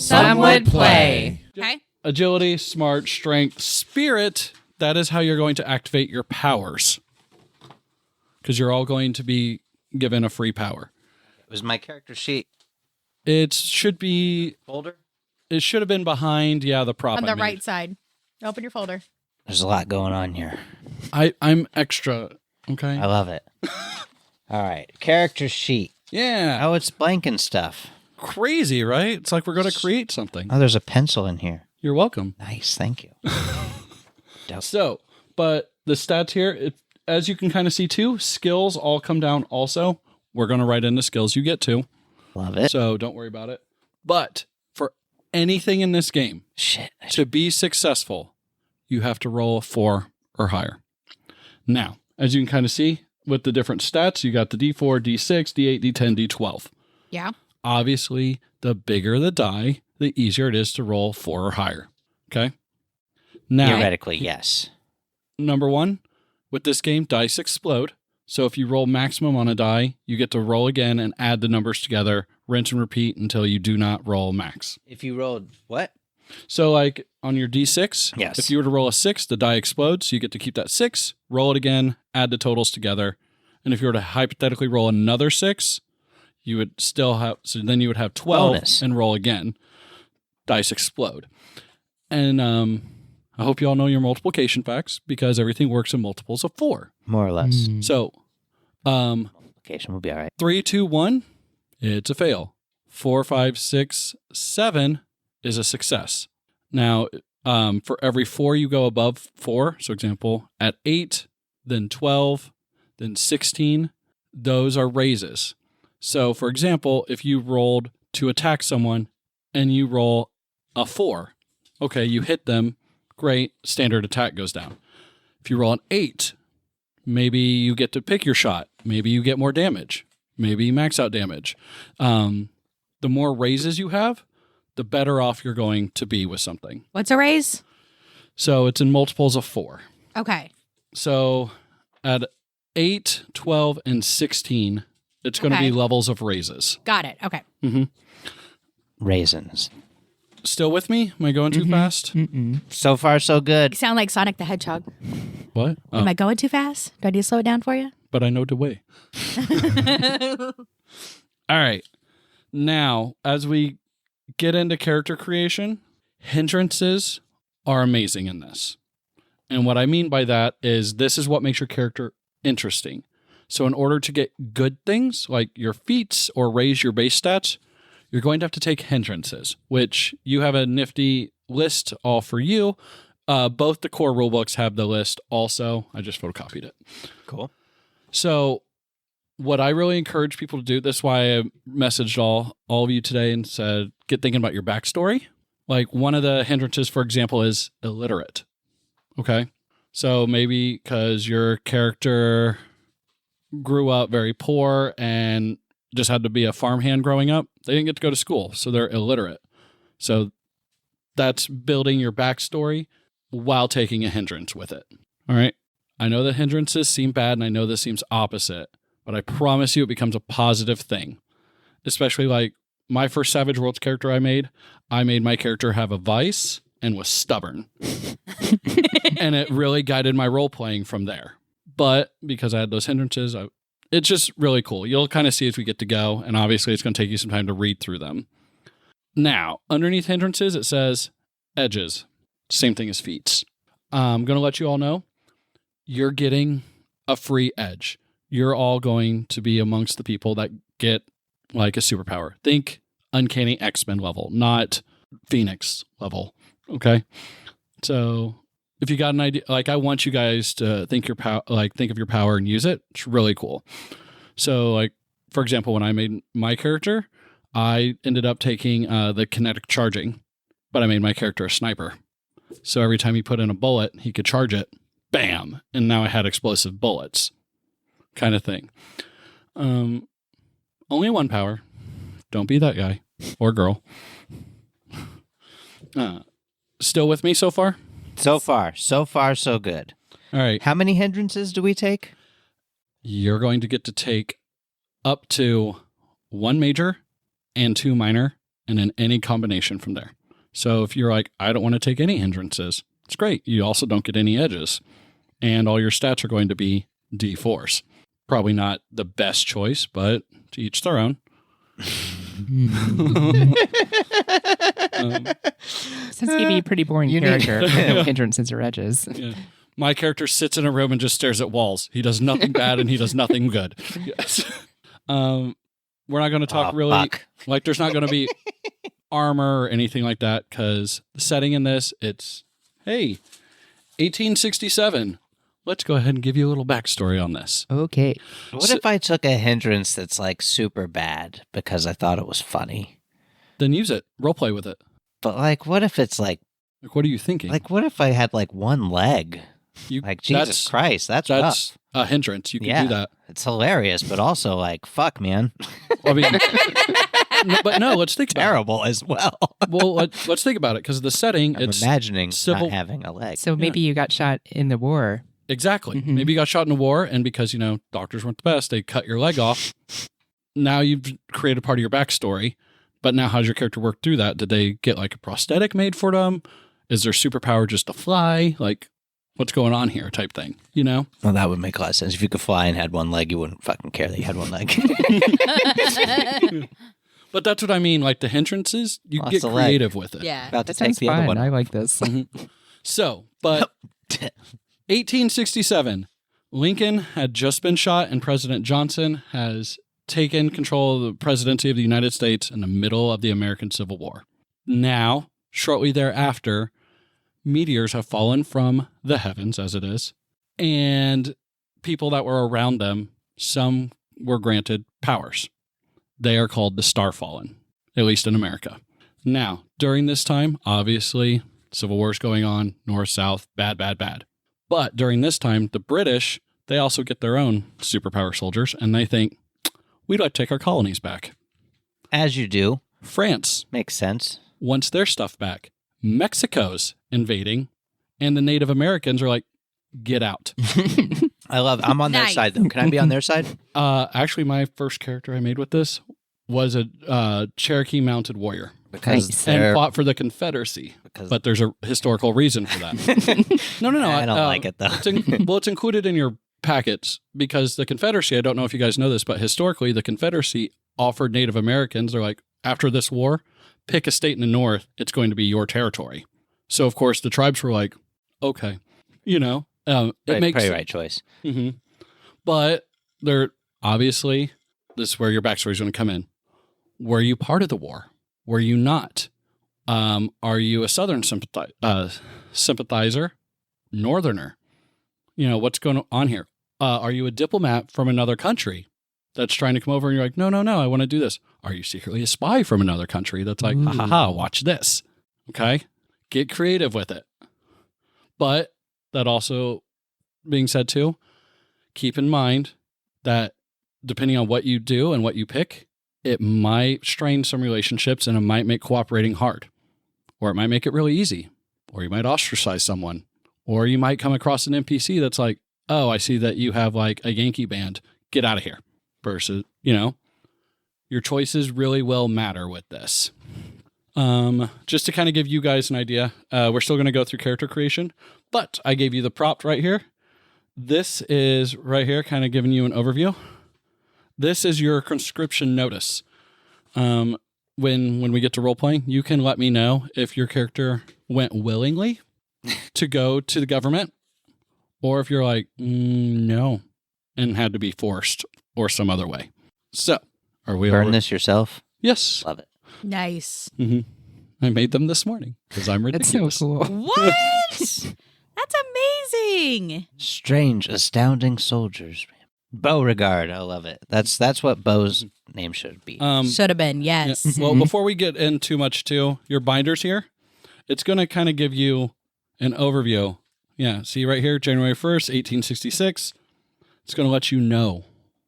Some would play. Okay. Agility, smart, strength, spirit. That is how you're going to activate your powers. Because you're all going to be given a free power. It was my character sheet. It should be... Folder? It should have been behind, the prop On I the made. right side. Open your folder. There's a lot going on here. I'm extra, okay? I love it. All right. Character sheet. Yeah. Oh, it's blank and stuff. Crazy, right? It's like we're going to create something. Oh, there's a pencil in here. You're welcome. Nice. Thank you. So, but the stats here, as you can kind of see too, skills all come down also. We're going to write in the skills you get to. Love it. So don't worry about it. But for anything in this game, to be successful, you have to roll a 4 or higher. Now, as you can kind of see with the different stats, you got the D4, D6, D8, D10, D12. Yeah. Obviously, the bigger the die, the easier it is to roll 4 or higher. Okay? Now, Theoretically, yes. number 1, with this game, dice explode. So if you roll maximum on a die, you get to roll again and add the numbers together, rinse and repeat until you do not roll max. If you rolled what? So like on your D6, Yes. if you were to roll a 6, the die explodes. So you get to keep that 6, roll it again, add the totals together. And if you were to hypothetically roll another 6, you would still have, so then you would have 12 Bonus. and roll again. Dice explode. And I hope you all know your multiplication facts because everything works in multiples of 4. More or less. So Multiplication will be all right. 3, 2, 1, it's a fail. 4, 5, 6, 7 is a success. Now, for every 4 you go above 4, so example, at 8, then 12, then 16, those are raises. So, for example, if you rolled to attack someone and you roll a 4, okay, you hit them, great, standard attack goes down. If you roll an 8, maybe you get to pick your shot. Maybe you get more damage. Maybe you max out damage. The more raises you have, the better off you're going to be with something. What's a raise? So it's in multiples of 4. Okay. So at 8, 12, and 16, it's going to be levels of raises. Got it. Okay. Raisins. Still with me? Am I going too fast? So far, so You good. sound like Sonic the Hedgehog. What? Oh, Am I going too fast? Do I need to slow it down for you? but I know the way. All right. Now, as we get into character creation, hindrances are amazing in this. And what I mean by that is this is what makes your character interesting. So in order to get good things like your feats or raise your base stats, you're going to have to take hindrances, which you have a nifty list all for you. Both the core rulebooks have the list also. I just photocopied it. Cool. So what I really encourage people to do, that's why I messaged all of you today and said, get thinking about your backstory. Like one of the hindrances, for example, is illiterate. Okay. So maybe because your character grew up very poor and just had to be a farmhand growing up, they didn't get to go to school. So they're illiterate. So that's building your backstory while taking a hindrance with it. All right. I know that hindrances seem bad and I know this seems opposite, but I promise you it becomes a positive thing. Especially like my first Savage Worlds character I made my character have a vice and was stubborn. And it really guided my role playing from there. But because I had those hindrances, it's just really cool. You'll kind of see as we get to go, and obviously it's going to take you some time to read through them. Now, underneath hindrances, it says edges. Same thing as feats. I'm going to let you all know you're getting a free edge. You're all going to be amongst the people that get like a superpower. Think Uncanny X-Men level, not Phoenix level. Okay? So if you got an idea, like I want you guys to think of your power and use it. It's really cool. So like, for example, when I made my character, I ended up taking the kinetic charging, but I made my character a sniper. So every time he put in a bullet, he could charge it, bam. And now I had explosive bullets kind of thing. Only one power. Don't be that guy or girl. Still with me so far? So far, so good. All right. How many hindrances do we take? You're going to get to take up to 1 major and 2 minor and in any combination from there. So if you're like, I don't want to take any hindrances, it's great. You also don't get any edges. And all your stats are going to be D4s. Probably not the best choice, but to each their own. Since he'd be a pretty boring character, with no hindrances or edges. Yeah. My character sits in a room and just stares at walls. He does nothing bad and he does nothing good. Yes. We're not going to talk really, like there's not going to be armor or anything like that because the setting in this, it's, hey, 1867. Let's go ahead and give you a little backstory on this. Okay. What if I took a hindrance that's like super bad because I thought it was funny? Then use it. Roleplay with it. But like, what if it's like, what are you thinking? like, what if I had like one leg? Like, Jesus Christ, that's rough. A hindrance. You can do that. It's hilarious, but also like, fuck, man. I mean, but no, let's think about Terrible as well. it. Well, let's think about it because the setting, I'm it's imagining civil. not having a leg. So maybe you got shot in the war. Exactly. Mhm. Maybe you got shot in a war, and because, doctors weren't the best, they cut your leg off. Now you've created part of your backstory, but now how's your character work through that? Did they get like a prosthetic made for them? Is their superpower just to fly? Like, what's going on here type thing, Well, that would make a lot of sense. If you could fly and had one leg, you wouldn't fucking care that you had one leg. But that's what I mean. Like the hindrances, you Lost get a leg. creative with it. Yeah. About to That take sounds the other fun. one. I like this. So, but 1867, Lincoln had just been shot, and President Johnson has taken control of the presidency of the United States in the middle of the American Civil War. Now, shortly thereafter, meteors have fallen from the heavens, as it is, and people that were around them, some were granted powers. They are called the Starfallen, at least in America. Now, during this time, obviously, Civil War is going on, north, south, bad, bad, bad. But during this time, the British, they also get their own superpower soldiers, and they think, we'd like to take our colonies back. As you do. France Makes sense. wants their stuff back. Mexico's invading, and the Native Americans are like, get out. I'm on their Nice. side, though. Can I be on their side? Actually, my first character I made with this was a Cherokee mounted warrior. Because Nice. And they're... fought for the Confederacy. Because But there's a historical reason for that. No. I don't like it, though. It's included in your packets because the Confederacy, I don't know if you guys know this, but historically, the Confederacy offered Native Americans, they're like, after this war, pick a state in the North, it's going to be your territory. So, of course, the tribes were like, okay, it makes Pretty right choice. hmm But they're obviously, this is where your backstory is going to come in. Were you part of the war? Were you not? Are you a Southern sympathizer? Northerner? What's going on here? Are you a diplomat from another country that's trying to come over and you're like, no, I want to do this? Are you secretly a spy from another country that's like, ha ha ha, watch this? Okay? Get creative with it. But that also being said too, keep in mind that depending on what you do and what you pick, it might strain some relationships and it might make cooperating hard. Or it might make it really easy. Or you might ostracize someone. Or you might come across an NPC that's like, oh, I see that you have like a Yankee band. Get out of here. Versus, your choices really will matter with this. Just to kind of give you guys an idea, we're still going to go through character creation, but I gave you the prompt right here. This is right here, kind of giving you an overview. This is your conscription notice. When we get to role playing, you can let me know if your character went willingly to go to the government, or if you're like, no, and had to be forced or some other way. So, are we Burn all this yourself? Yes. Love it. Nice. I made them this morning because I'm That's so ridiculous. cool. What? That's amazing. Strange, astounding soldiers. Beauregard. I love it. That's what Beau's name should be. Should have been, Yeah, yes. well, before we get in too much too, your binders here, it's going to kind of give you an overview. Yeah, see right here, January 1st, 1866. It's going to let you know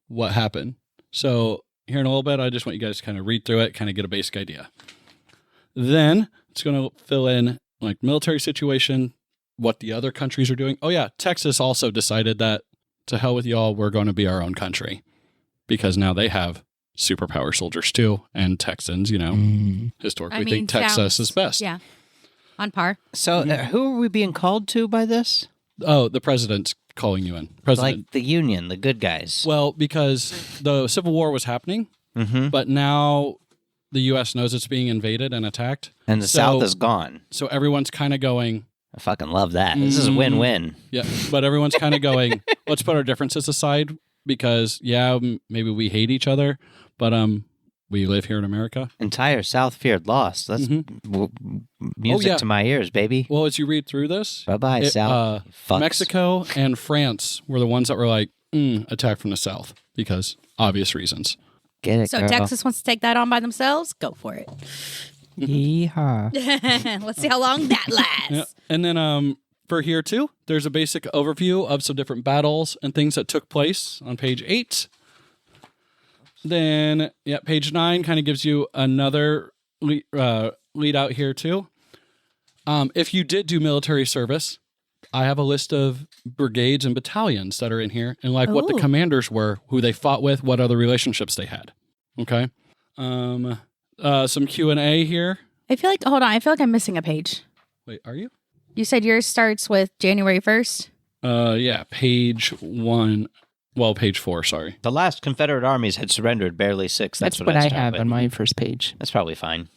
what happened. So here in a little bit, I just want you guys to kind of read through it, kind of get a basic idea. Then it's going to fill in like military situation, what the other countries are doing. Oh yeah, Texas also decided that to hell with y'all, we're going to be our own country because now they have superpower soldiers too, and Texans, historically think Texas is best. Yeah. On par. So who are we being called to by this? Oh, the president's calling you in. President. Like the Union, the good guys. Well, because the Civil War was happening, but now the U.S. knows it's being invaded and attacked. And the South is gone. So everyone's kind of going... I fucking love that. This is a win-win. Yeah, but everyone's kind of going, let's put our differences aside because, maybe we hate each other, but we live here in America. Entire South feared loss. That's music to my ears, baby. Well, as you read through this... Bye-bye, South. Mexico and France were the ones that were like, attack from the South because obvious reasons. Get it, So girl. Texas wants to take that on by themselves? Go for it. Yeehaw. Let's see how long that lasts. Yeah. And then for here too, there's a basic overview of some different battles and things that took place on page 8. Then, page 9 kind of gives you another lead out here too. If you did do military service, I have a list of brigades and battalions that are in here and what the commanders were, who they fought with, what other relationships they had. Okay. Some Q&A here. Hold on, I feel like I'm missing a page. Wait, are you? You said yours starts with January 1st? Page 1. Well, page 4, sorry. The last Confederate armies had surrendered barely 6. That's what I have on my first page. That's probably fine.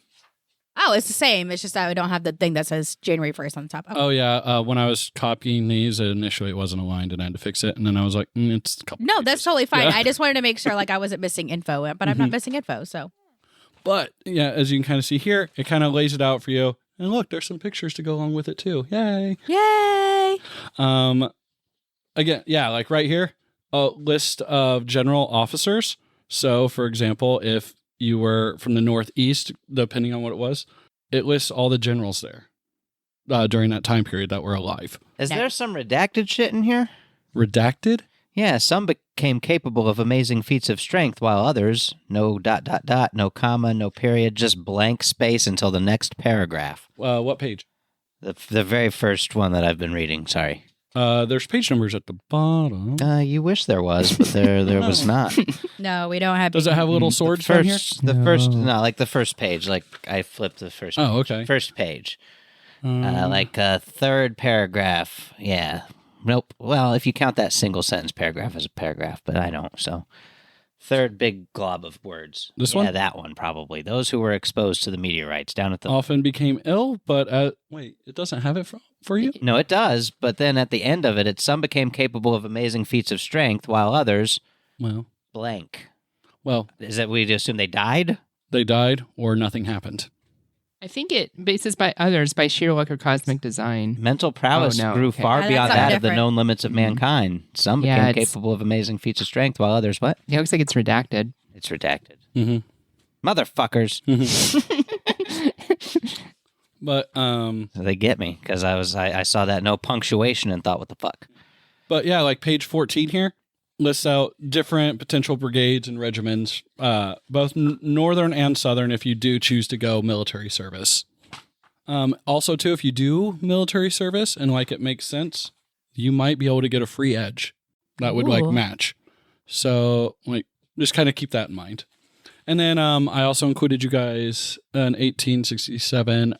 Oh, it's the same. It's just that I don't have the thing that says January 1st on the top. Oh, yeah. When I was copying these, initially it wasn't aligned and I had to fix it. And then I was like, it's a couple No, pages. that's totally fine. Yeah. I just wanted to make sure I wasn't missing info, but I'm not missing info, so. But, as you can kind of see here, it kind of lays it out for you. And look, there's some pictures to go along with it too. Yay. Yay! Again, like right here, a list of general officers. So, for example, if you were from the Northeast, depending on what it was, it lists all the generals there during that time period that were alive. Is there some redacted shit in here? Redacted? Yeah, some became capable of amazing feats of strength, while others, no ... no comma, no period, just blank space until the next paragraph. What page? The very first one that I've been reading, sorry. There's page numbers at the bottom. You wish there was, but there was not. No, we don't have. Does it have little swords down here? The first page, like I flipped the first page. Oh, okay. First page. Third paragraph, yeah. Nope. Well, if you count that single sentence paragraph as a paragraph, but I don't, so. Third big glob of words. This one? Yeah, that one, probably. Those who were exposed to the meteorites down at the... Often became ill, but... wait, it doesn't have it for you? No, it does, but then at the end of it, some became capable of amazing feats of strength, while others... Well... Blank. Well... Is that we assume they died? They died, or nothing happened. I think it bases by others by sheer luck or cosmic design. Mental prowess grew far beyond that of the known limits of mankind. Some became capable of amazing feats of strength, while others, what? It looks like it's redacted. It's redacted. Mm-hmm. Motherfuckers. But, They get me, because I saw that no punctuation and thought, what the fuck? But yeah, like page 14 here lists out different potential brigades and regiments, both northern and southern, if you do choose to go military service. Also, too, if you do military service and it makes sense, you might be able to get a free edge that would match. So just kind of keep that in mind. And then I also included you guys an 1867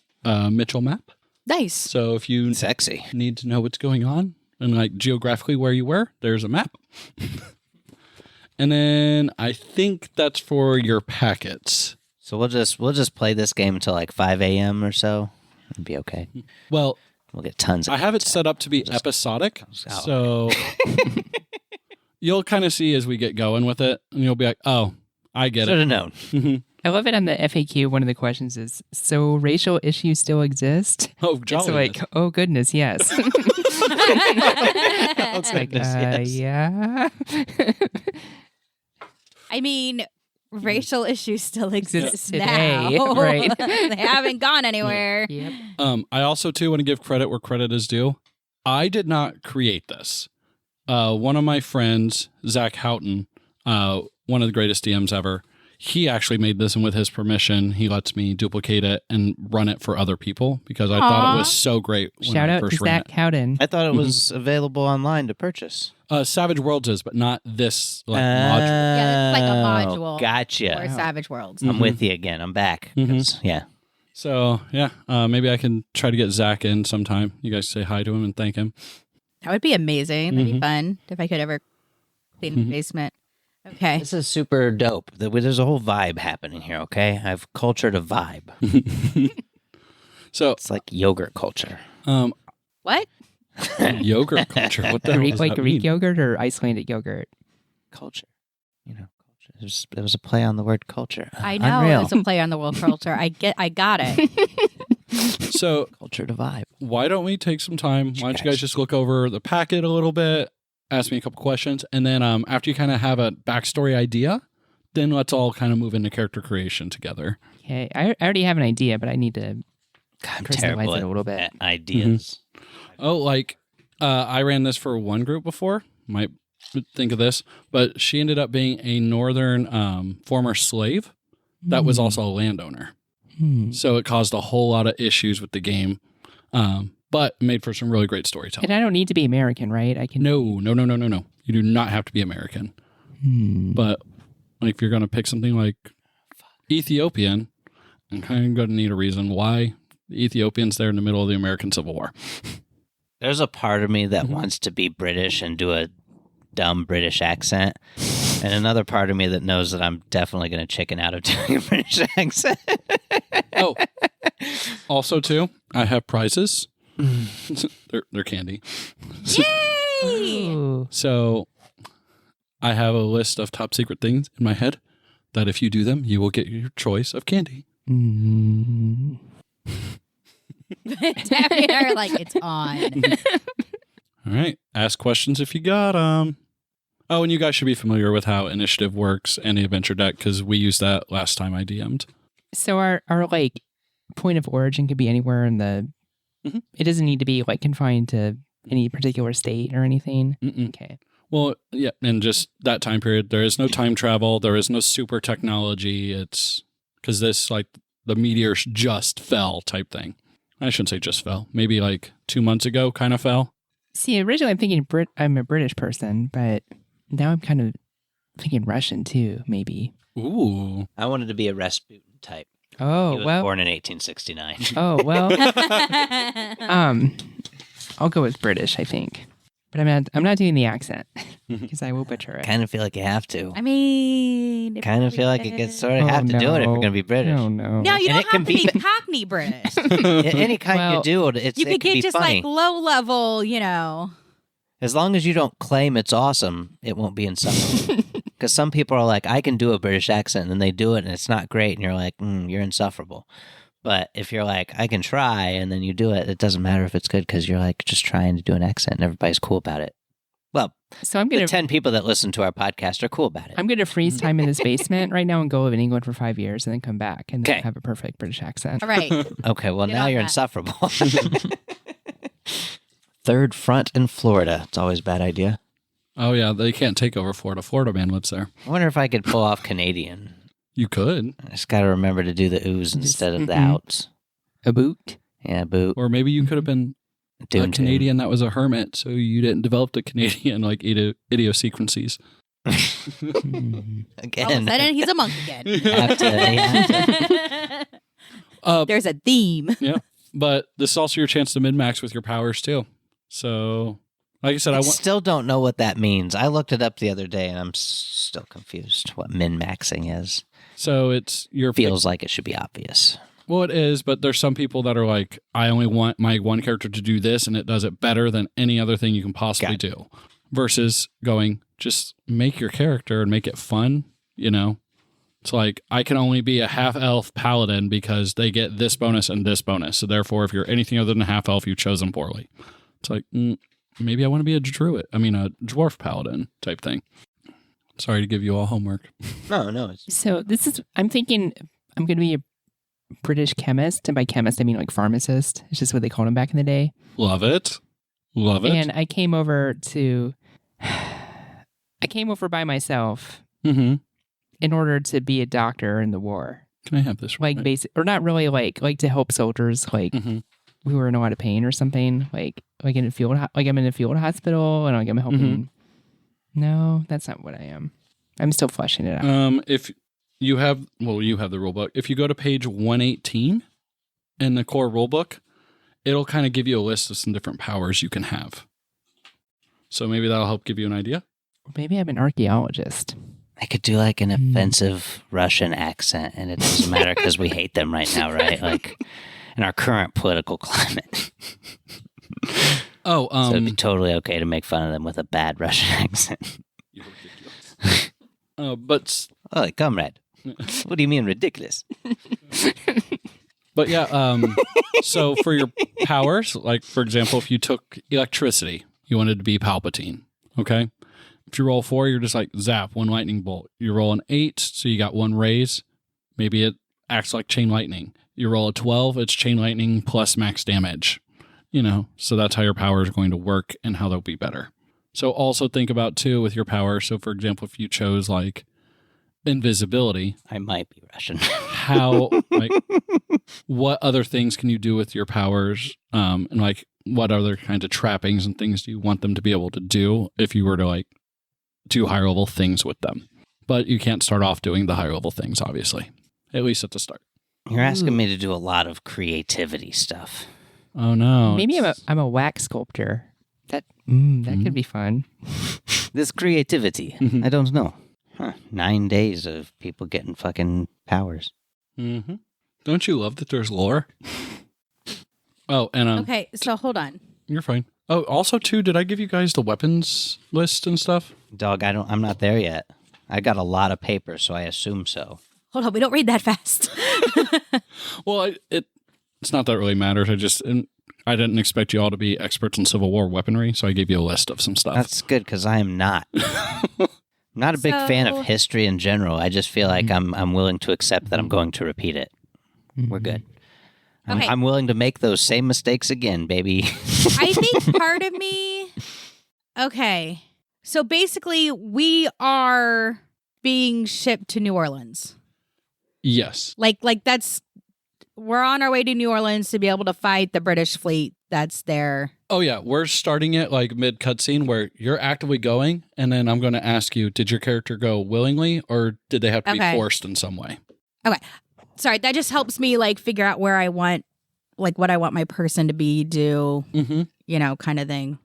Mitchell map. Nice. So if you Sexy. need to know what's going on and geographically where you were, there's a map. And then I think that's for your packets. So we'll just play this game until 5 a.m. or so. It'll be okay. Well, we'll get tons of I have it set up to be episodic. So you'll kind of see as we get going with it, and you'll be like, oh, I get Should it. have known. I love it on the FAQ. One of the questions is, so racial issues still exist? Oh, jolly. It's like, oh, goodness, yes. It's like, yeah. I mean, racial issues still exist today, now. right? They haven't gone anywhere. Yep. I also, too, want to give credit where credit is due. I did not create this. One of my friends, Zach Houghton, one of the greatest DMs ever, he actually made this, and with his permission, he lets me duplicate it and run it for other people because I Aw. thought it was so great when Shout I out to first ran Zach Cowden. I thought it was available online to purchase. it. Savage Worlds is, but not this module. Yeah, it's like a module. Gotcha. Or Savage Worlds. I'm with you again. I'm back. 'Cause, Yeah. So, yeah, maybe I can try to get Zach in sometime. You guys say hi to him and thank him. That would be amazing. That'd be fun if I could ever clean the basement. Okay. This is super dope. There's a whole vibe happening here, okay? I've cultured a vibe. So, It's like yogurt culture. What? yogurt culture. What the hell Greek, does like that Greek mean? yogurt or Icelandic yogurt? Culture. Culture. There was a play on the word culture. I know. Unreal. It's a play on the world culture. I got it. So, Culture to vibe. why don't we take some time? Why don't you guys just look over the packet a little bit, ask me a couple questions, and then after you kind of have a backstory idea, then let's all kind of move into character creation together. Okay, I already have an idea, but I need to I'm personalize terrible it a little bit. at ideas. Oh, like I ran this for one group before. Might think of this, but she ended up being a northern former slave that was also a landowner. So it caused a whole lot of issues with the game, but made for some really great storytelling. And I don't need to be American, right? I can. No. You do not have to be American. But like, if you're going to pick something like Ethiopian, I'm kind of going to need a reason why the Ethiopians there in the middle of the American Civil War. There's a part of me that wants to be British and do a dumb British accent. And another part of me that knows that I'm definitely going to chicken out of doing a British accent. Oh, also too, I have prizes. they're candy. Yay! Ooh. So I have a list of top secret things in my head that if you do them, you will get your choice of candy. Mm. Tabby and I are like, it's on. All right. Ask questions if you got them. Oh, and you guys should be familiar with how initiative works and the adventure deck because we used that last time I DM'd. So our like point of origin could be anywhere in the. Mhm. It doesn't need to be like confined to any particular state or anything. Mm-mm. Okay. Well, yeah, and just that time period, there is no time travel. There is no super technology. It's because this, like, the meteors just fell type thing. I shouldn't say just fell. Maybe like 2 months ago kind of fell. See, originally I'm thinking I'm a British person, but now I'm kind of thinking Russian too, maybe. Ooh. I wanted to be a Rasputin type. He Oh, was well. born in 1869. Oh, well. I'll go with British, I think. But I'm not doing the accent because I will butcher it. Kind of feel like you have to. I mean, if Kind of we feel like did- you get sort of have to do it if you're going to be British. Oh, no. No, you And don't it can have to be be- Cockney British. Any kind Well, you do, it's, You it could can get be just funny. like low level, you know. As long as you don't claim it's awesome, it won't be insufferable. Because some people are like, I can do a British accent, and then they do it, and it's not great, and you're like, you're insufferable. But if you're like, I can try, and then you do it, it doesn't matter if it's good because you're like just trying to do an accent, and everybody's cool about it. Well, So I'm the gonna 10 people that listen to our podcast are cool about it. I'm gonna freeze time in this basement right now and go live in England for 5 years and then come back and then Okay. have a perfect British accent. All right. Okay, well, Get now on you're that. insufferable. Third front in Florida. It's always a bad idea. Oh, yeah. They can't take over Florida. Florida man lives there. I wonder if I could pull off Canadian. You could. I just got to remember to do the oohs instead of the outs. A boot. Yeah, boot. Or maybe you could have been Doom, a Canadian that was a hermit, so you didn't develop the Canadian like idiosyncrasies. Mm. All of a Again. sudden, he's a monk again. Have to- There's a theme. Yeah, but this is also your chance to min-max with your powers too. So, like I said, I still don't know what that means. I looked it up the other day, and I'm still confused what min-maxing is. so it's your Feels like it should be obvious. Well, it is, but there's some people that are like, I only want my one character to do this, and it does it better than any other thing you can possibly do. Versus going, just make your character and make it fun, you know? It's like, I can only be a half-elf paladin because they get this bonus and this bonus. So therefore, if you're anything other than a half-elf, you've chosen poorly. It's like, maybe I want to be a druid. I mean, a dwarf paladin type thing. Sorry to give you all homework. No. It's, So I'm thinking I'm going to be a British chemist. And by chemist, I mean like pharmacist. It's just what they called them back in the day. Love it. Love it. And I came over by myself. Mm-hmm. in order to be a doctor in the war. Can I have this? Like basic, or not really like to help soldiers like who are in a lot of pain or something. Like in a field, like I'm in a field hospital and like I'm helping. No, that's not what I am. I'm still fleshing it out. If you have, you have the rule book. If you go to page 118 in the core rule book, it'll kind of give you a list of some different powers you can have. So maybe that'll help give you an idea. Maybe I'm an archaeologist. I could do like an offensive Russian accent, and it doesn't matter because we hate them right now, right? Like in our current political climate. So it'd be totally okay to make fun of them with a bad Russian accent. You're ridiculous. Oh, comrade. What do you mean ridiculous? But yeah, so for your powers, like for example, if you took electricity, you wanted to be Palpatine, okay? If you roll 4, you're just like zap, 1 lightning bolt. You roll an 8, so you got 1 raise. Maybe it acts like chain lightning. You roll a 12, it's chain lightning plus max damage. So that's how your power is going to work and how they'll be better. So also think about too with your power. So for example, if you chose like invisibility, I might be Russian. how like what other things can you do with your powers? And like what other kinds of trappings and things do you want them to be able to do if you were to like do higher level things with them? But you can't start off doing the higher level things, obviously, at least at the start. You're asking me to do a lot of creativity stuff. Oh no! Maybe I'm a wax sculptor. That could be fun. This creativity, I don't know. 9 days of people getting fucking powers. Don't you love that there's lore? Oh, and okay, so hold on. You're fine. Oh, also too, did I give you guys the weapons list and stuff? Dog, I'm not there yet. I got a lot of paper, so I assume so. Hold on, we don't read that fast. Well, it's not that it really matters. I didn't expect you all to be experts in Civil War weaponry, so I gave you a list of some stuff. That's good because I am not. I'm not a big fan of history in general. I just feel like I'm willing to accept that I'm going to repeat it. We're good. Okay. I'm willing to make those same mistakes again, baby. I think part of me. Okay, so basically, we are being shipped to New Orleans. Yes. Like that's. We're on our way to New Orleans to be able to fight the British fleet that's there. Oh, yeah. We're starting it like mid cutscene where you're actively going. And then I'm going to ask you, did your character go willingly or did they have to be forced in some way? Okay. Sorry. That just helps me like figure out where I want, like what I want my person to be, do, kind of thing.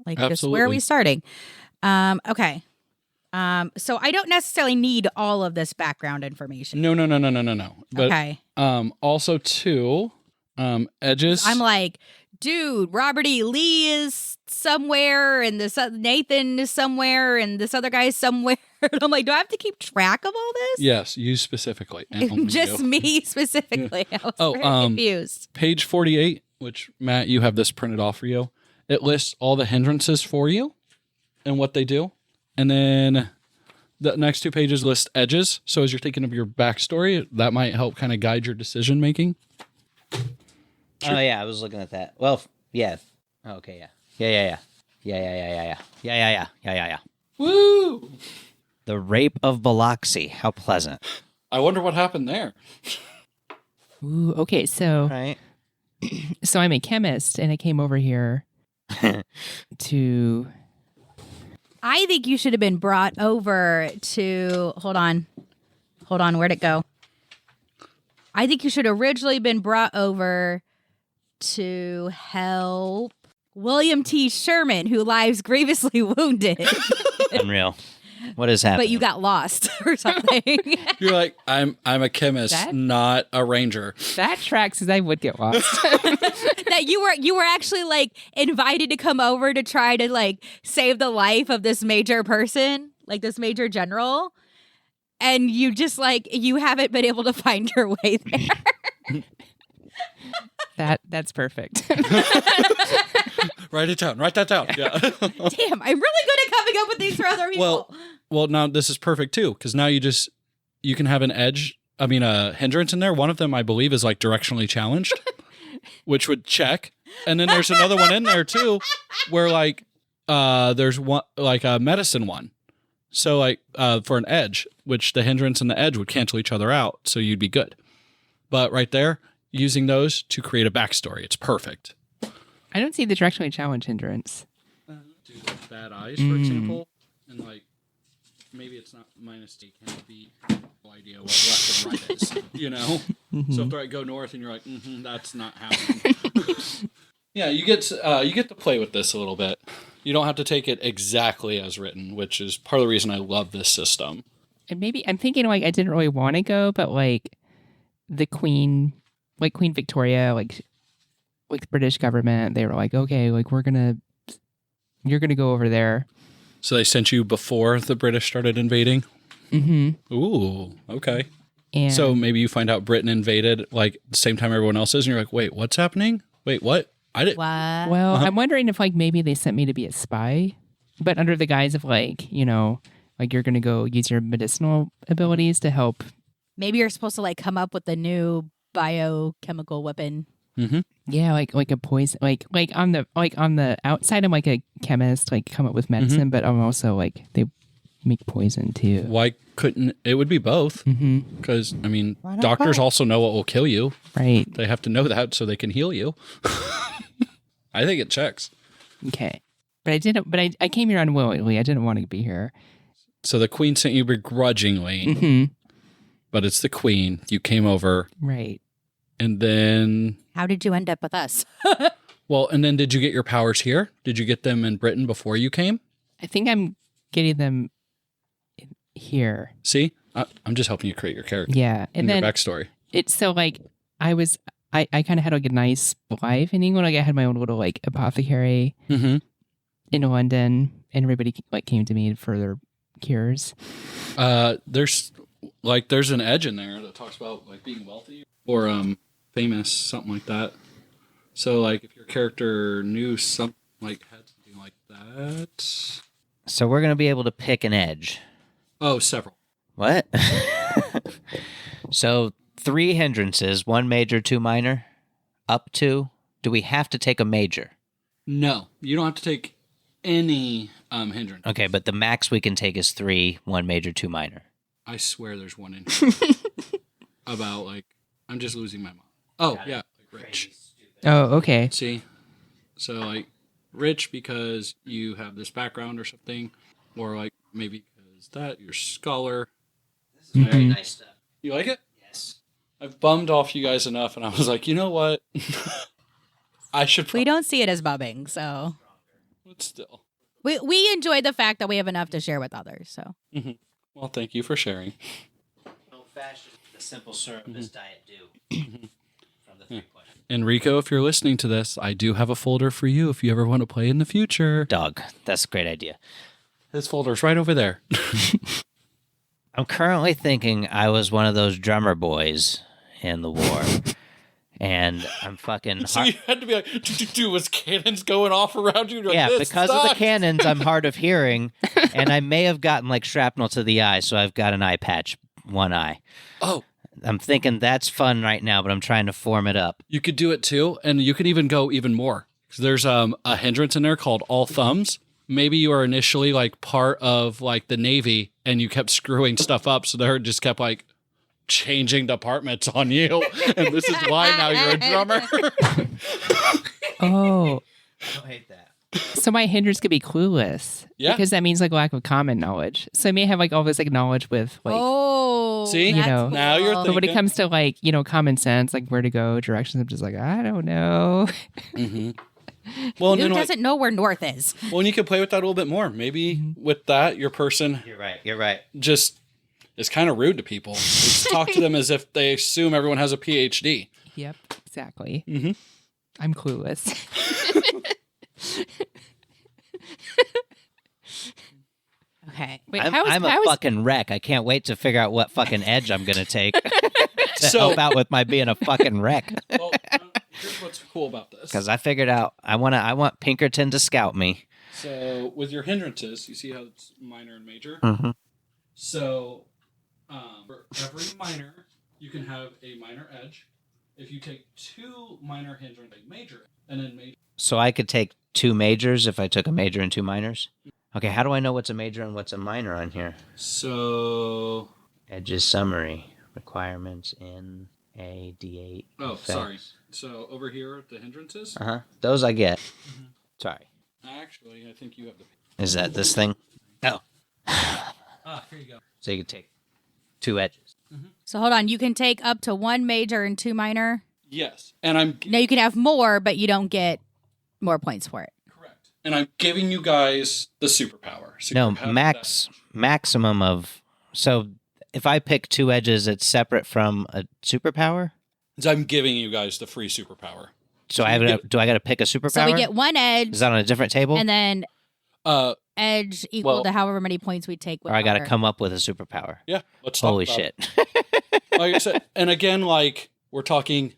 Like just where are we starting? Okay. So I don't necessarily need all of this background information. No. But, okay. Also, too, edges. I'm like, dude, Robert E. Lee is somewhere, and this Nathan is somewhere, and this other guy is somewhere. And I'm like, do I have to keep track of all this? Yes, you specifically. And just me specifically. I was very confused. Page 48, which, Matt, you have this printed off for you. It lists all the hindrances for you and what they do. And then the next 2 pages list edges. So as you're thinking of your backstory, that might help kind of guide your decision making. Sure. Oh, yeah, I was looking at that. Well, yeah. Oh, okay, yeah. Yeah. Woo! The Rape of Biloxi. How pleasant. I wonder what happened there. Ooh, okay, so Right. So I'm a chemist, and I came over here to... I think you should have been brought over to... Hold on, where'd it go? I think you should have originally been brought over to help William T. Sherman, who lies grievously wounded. Unreal. What is happening? But you got lost or something. You're like, I'm a chemist, not a ranger. That tracks as I would get lost. That you were actually like invited to come over to try to like save the life of this major person, like this major general. And you just like, you haven't been able to find your way there. That's perfect. Write it down. Write that down. Yeah. Damn, I'm really good at coming up with things for other people. Well, now this is perfect too, because now you can have an edge. I mean, a hindrance in there. One of them, I believe, is like directionally challenged, which would check. And then there's another one in there too, where like there's one like a medicine one. So like for an edge, which the hindrance and the edge would cancel each other out, so you'd be good. But right there, using those to create a backstory, it's perfect. I don't see the directionally challenged hindrance. Do like bad eyes, for example, and like maybe it's not -D, can't be no idea what left and right is, you know. So if I go north and you're like, that's not happening. Yeah, you get to play with this a little bit. You don't have to take it exactly as written, which is part of the reason I love this system. And maybe I'm thinking like I didn't really want to go, but like the Queen, like Queen Victoria, like the British government, they were like, okay, like you're gonna go over there. So they sent you before the British started invading? Mm-hmm. Ooh, okay. And So maybe you find out Britain invaded like the same time everyone else is, and you're like, wait, what's happening? Wait, what? I didn't. What? well, I'm wondering if like maybe they sent me to be a spy, but under the guise of like, like you're gonna go use your medicinal abilities to help. Maybe you're supposed to like come up with a new biochemical weapon. Mm-hmm. Yeah, like a poison, like on the outside, I'm like a chemist, like come up with medicine, but I'm also like they make poison too. Why couldn't it would be both? Mm-hmm. Because I mean, not doctors both? also know what will kill you. Right. They have to know that so they can heal you. I think it checks. Okay. But I didn't. But I came here unwillingly. I didn't want to be here. So the queen sent you begrudgingly, Mm-hmm. but it's the queen. You came over, Right. and then How did you end up with us? and then did you get your powers here? Did you get them in Britain before you came? I think I'm getting them here. See, I'm just helping you create your character Yeah, and and then your backstory. it's so like I kind of had like a nice life in England. Like I had my own little like apothecary Mm-hmm. in London, and everybody like came to me for their cures. There's an edge in there that talks about like being wealthy or famous, something like that. So like if your character knew something like had something like that. So we're gonna be able to pick an edge. Oh, several. What? So 3 hindrances, 1 major, 2 minor, up to. Do we have to take a major? No, you don't have to take any hindrance. Okay, but the max we can take is 3, 1 major, 2 minor. I swear there's one in about like I'm just losing my mind. Oh yeah, like rich. Oh, okay. See, so like rich because you have this background or something, or like maybe because that you're a scholar. This is very Mhm. nice stuff. You like it? Yes. I've bummed off you guys enough, and I was like, you know what? I should. We don't see it as bumming, so But still. we enjoy the fact that we have enough to share with others. So Well, thank you for sharing. Old fashioned, the simple syrup is Diet Dew. From the 3 questions. Enrico, if you're listening to this, I do have a folder for you if you ever want to play in the future. Dog. That's a great idea. This folder's right over there. I'm currently thinking I was one of those drummer boys in the war. And I'm fucking So you had to be like, was cannons going off around you? You're like, yeah, "This because of the sucks." cannons, I'm hard of hearing, and I may have gotten like shrapnel to the eye, so I've got an eye patch, one eye. Oh, I'm thinking that's fun right now, but I'm trying to form it up. you could do it too, and you could even go even more. 'Cause there's a hindrance in there called all thumbs. Maybe you were initially like part of like the Navy, and you kept screwing stuff up, so they just kept like changing departments on you, and this is why now you're a drummer. Oh, I hate that. so my hindrance could be clueless. Yeah. Because that means like lack of common knowledge. So I may have like all this like knowledge with like. See? that's You know. Now you're cool. But when it thinking. comes to like, common sense, like where to go, directions, I'm just like, I don't know. Well, and Who then like, doesn't know where north is? well, and you can play with that a little bit more. Maybe with that, your person You're right. You're right. just is kind of rude to people. Just talk to them as if they assume everyone has a PhD. Yep, exactly. Mhm. I'm clueless. Okay. Wait, I'm, how is, I'm how a is- fucking wreck. I can't wait to figure out what fucking edge I'm gonna take to So- help out with my being a fucking wreck. Well, here's what's cool about this. Because I figured out I want Pinkerton to scout me. So with your hindrances, you see how it's minor and major? Mm-hmm. So for every minor, you can have a minor edge. If you take 2 minor hindrance, a major, and then major. So I could take 2 majors if I took a major and 2 minors. Okay, how do I know what's a major and what's a minor on here? So, Edges summary. Requirements in a D8. oh, effects. sorry. So over here, the hindrances. Uh-huh. Those I get. Sorry. Actually, I think you have the. Is that this thing? Oh. Here you go. So you can take 2 edges. So hold on. You can take up to 1 major and 2 minor. Yes, and I'm Now you can have more, but you don't get more points for it. correct. And I'm giving you guys the superpower. No, Superpower maximum of... So if I pick 2 edges, it's separate from a superpower? So I'm giving you guys the free superpower. So do I got to pick a superpower? So we get 1 edge. Is that on a different table? And then edge equal well- to however many points we take with or I got to power. come up with a superpower? Yeah, let's talk Holy about shit. it. Like I said, and again, like we're talking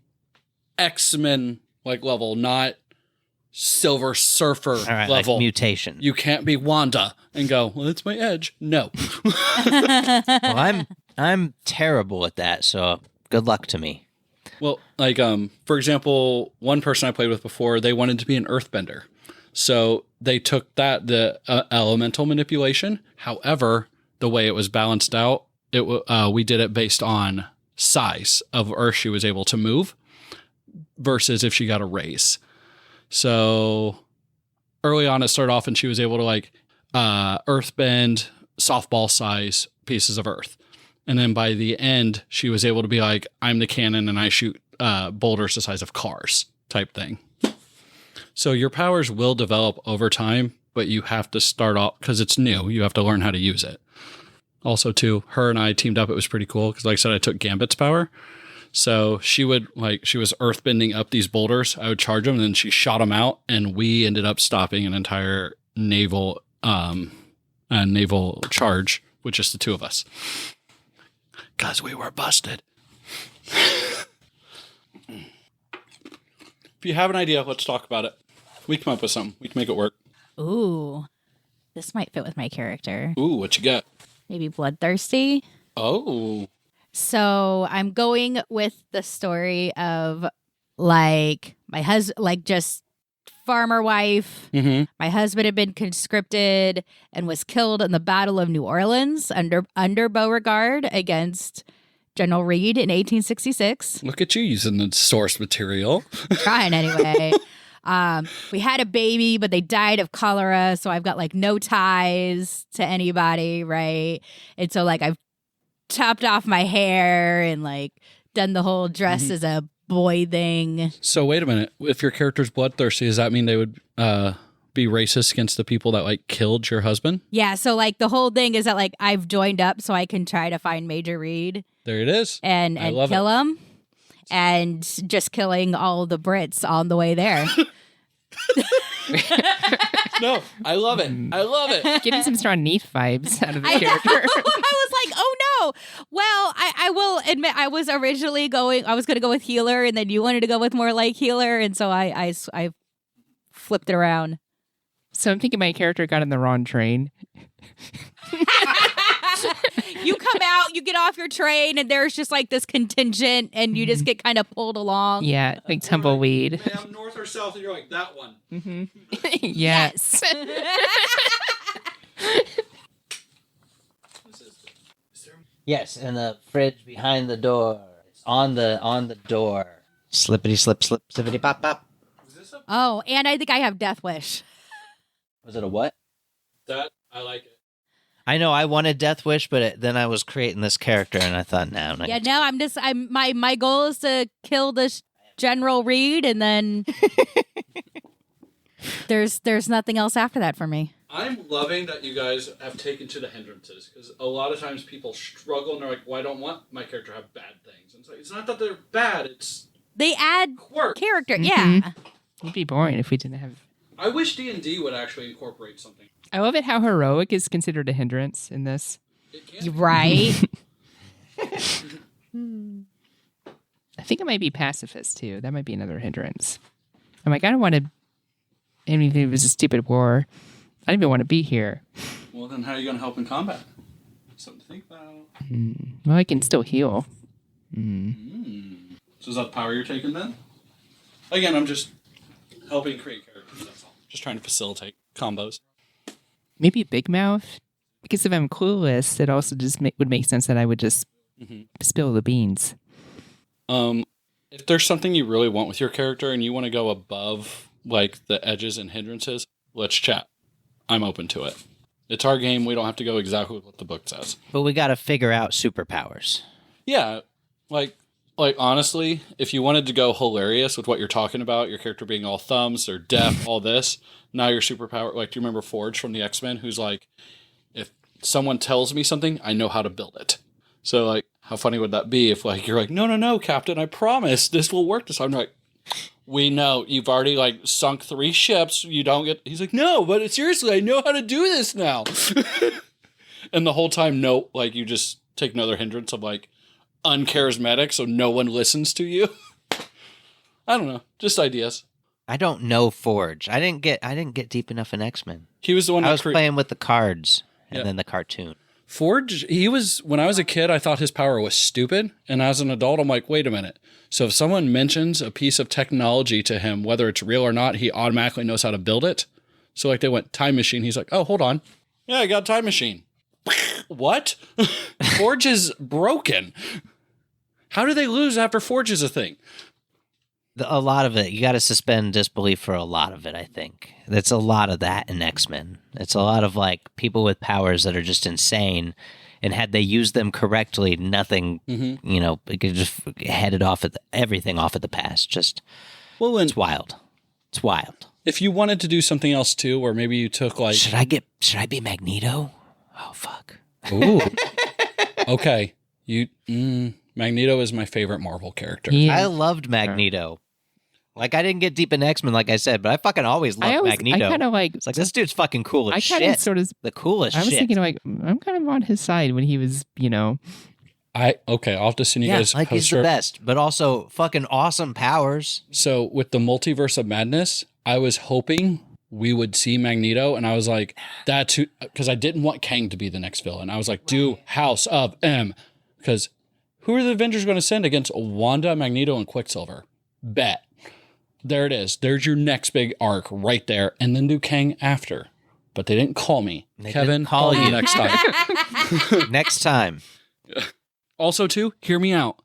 X-Men like level, not Silver Surfer All right, level. like mutation. You can't be Wanda and go, well, it's my edge. No. Well, I'm terrible at that, so good luck to me. Well, like for example, one person I played with before, they wanted to be an earthbender. So they took the elemental manipulation. However, the way it was balanced out, we did it based on size of earth she was able to move versus if she got a raise. So early on, it started off and she was able to like earthbend softball size pieces of earth. And then by the end, she was able to be like, I'm the cannon and I shoot boulders the size of cars type thing. So your powers will develop over time, but you have to start off because it's new. You have to learn how to use it. Also, too, her and I teamed up. It was pretty cool because, like I said, I took Gambit's power. So she was earthbending up these boulders. I would charge them, and then she shot them out, and we ended up stopping an entire naval charge with just the 2 of us. Because we were busted. If you have an idea, let's talk about it. We come up with something. We can make it work. Ooh. This might fit with my character. Ooh, what you got? Maybe bloodthirsty. Oh. So I'm going with the story of like my husband, like just farmer wife. Mm-hmm. My husband had been conscripted and was killed in the Battle of New Orleans under Beauregard against General Reed in 1866. Look at you using the source material. Trying anyway. We had a baby, but they died of cholera. So I've got like no ties to anybody, right? And so like I've chopped off my hair and like done the whole dress as a boy thing. So wait a minute. If your character's bloodthirsty, does that mean they would be racist against the people that like killed your husband? Yeah. So like the whole thing is that like I've joined up so I can try to find Major Reed There it is. and kill him. And just killing all the Brits on the way there. No, I love it. I love it. Getting some strong Neath vibes out of the I know. character. I was like, oh no. Well, I will admit I was originally going to go with healer, and then you wanted to go with more like healer, and so I flipped it around. So I'm thinking my character got on the wrong train. You come out, you get off your train, and there's just like this contingent, and you just get kind of pulled along. Yeah, like tumbleweed. Ma'am, north or south? And you're like, that one. Mm-hmm. Yes. Yes, and the fridge behind the door. It's on the door. Slippity slip slip slippity pop pop. Oh, and I think I have Death Wish. Was it a what? That, I like it. I know I wanted Death Wish, but then I was creating this character, and I thought, no, I'm not Yeah, gonna no, my goal is to kill this General Reed, and then there's nothing else after that for me. I'm loving that you guys have taken to the hindrances because a lot of times people struggle and they're like, well, I don't want my character to have bad things. And it's not that they're bad, it's They add quirk. character, Mhm. yeah. It'd be boring if we didn't have. I wish D&D would actually incorporate something. I love it how heroic is considered a hindrance in this. It can be. Right. I think it might be pacifist too. That might be another hindrance. I'm like, I don't want to. Even if it was a stupid war, I don't even want to be here. Well, then how are you going to help in combat? Something to think about. Well, I can still heal. So is that the power you're taking then? Again, I'm just helping create characters, that's all. Just trying to facilitate combos. Maybe Big Mouth, because if I'm clueless, it also just would make sense that I would just spill the beans. If there's something you really want with your character and you want to go above like the edges and hindrances, let's chat. I'm open to it. It's our game. We don't have to go exactly with what the book says. But we got to figure out superpowers. Yeah, like honestly, if you wanted to go hilarious with what you're talking about, your character being all thumbs or deaf, all this, now your superpower. Like, do you remember Forge from the X-Men, who's like, if someone tells me something, I know how to build it. So like, how funny would that be if like you're like, no, Captain, I promise this will work this time. I'm like, we know you've already like sunk 3 ships. You don't get. He's like, no, but seriously, I know how to do this now. And the whole time, no, like you just take another hindrance of like uncharismatic, so no one listens to you. I don't know, just ideas. I don't know Forge. I didn't get deep enough in X-Men. He was the one I that was playing with the cards and Yeah. then the cartoon. Forge, when I was a kid, I thought his power was stupid. And as an adult, I'm like, wait a minute. So if someone mentions a piece of technology to him, whether it's real or not, he automatically knows how to build it. So like they went time machine. He's like, oh, hold on. Yeah, I got a time machine. What? Forge is broken. How do they lose after Forge is a thing? A lot of it, you got to suspend disbelief for a lot of it, I think. That's a lot of that in X-Men. It's a lot of like people with powers that are just insane, and had they used them correctly, nothing, it could just headed off at everything off at the past. Just, it's wild. It's wild. If you wanted to do something else too, or maybe you took like... Should I be Magneto? Oh, fuck. Ooh. Okay. Magneto is my favorite Marvel character. I loved Magneto. Like, I didn't get deep in X-Men, like I said, but I fucking always loved Magneto. I kind of like... It's like, this dude's fucking cool as shit. I kind of sort of... The coolest shit. I was thinking, like, I'm kind of on his side when he was, I'll have to send you guys like he's the best, but also fucking awesome powers. So with the Multiverse of Madness, I was hoping we would see Magneto, and I was like, that's who... Because I didn't want Kang to be the next villain. I was like, do House of M. Because who are the Avengers going to send against Wanda, Magneto, and Quicksilver? Bet. There it is. There's your next big arc right there. And then do Kang after. But they didn't call me. Kevin, call you next time. Next time. Also, too, hear me out.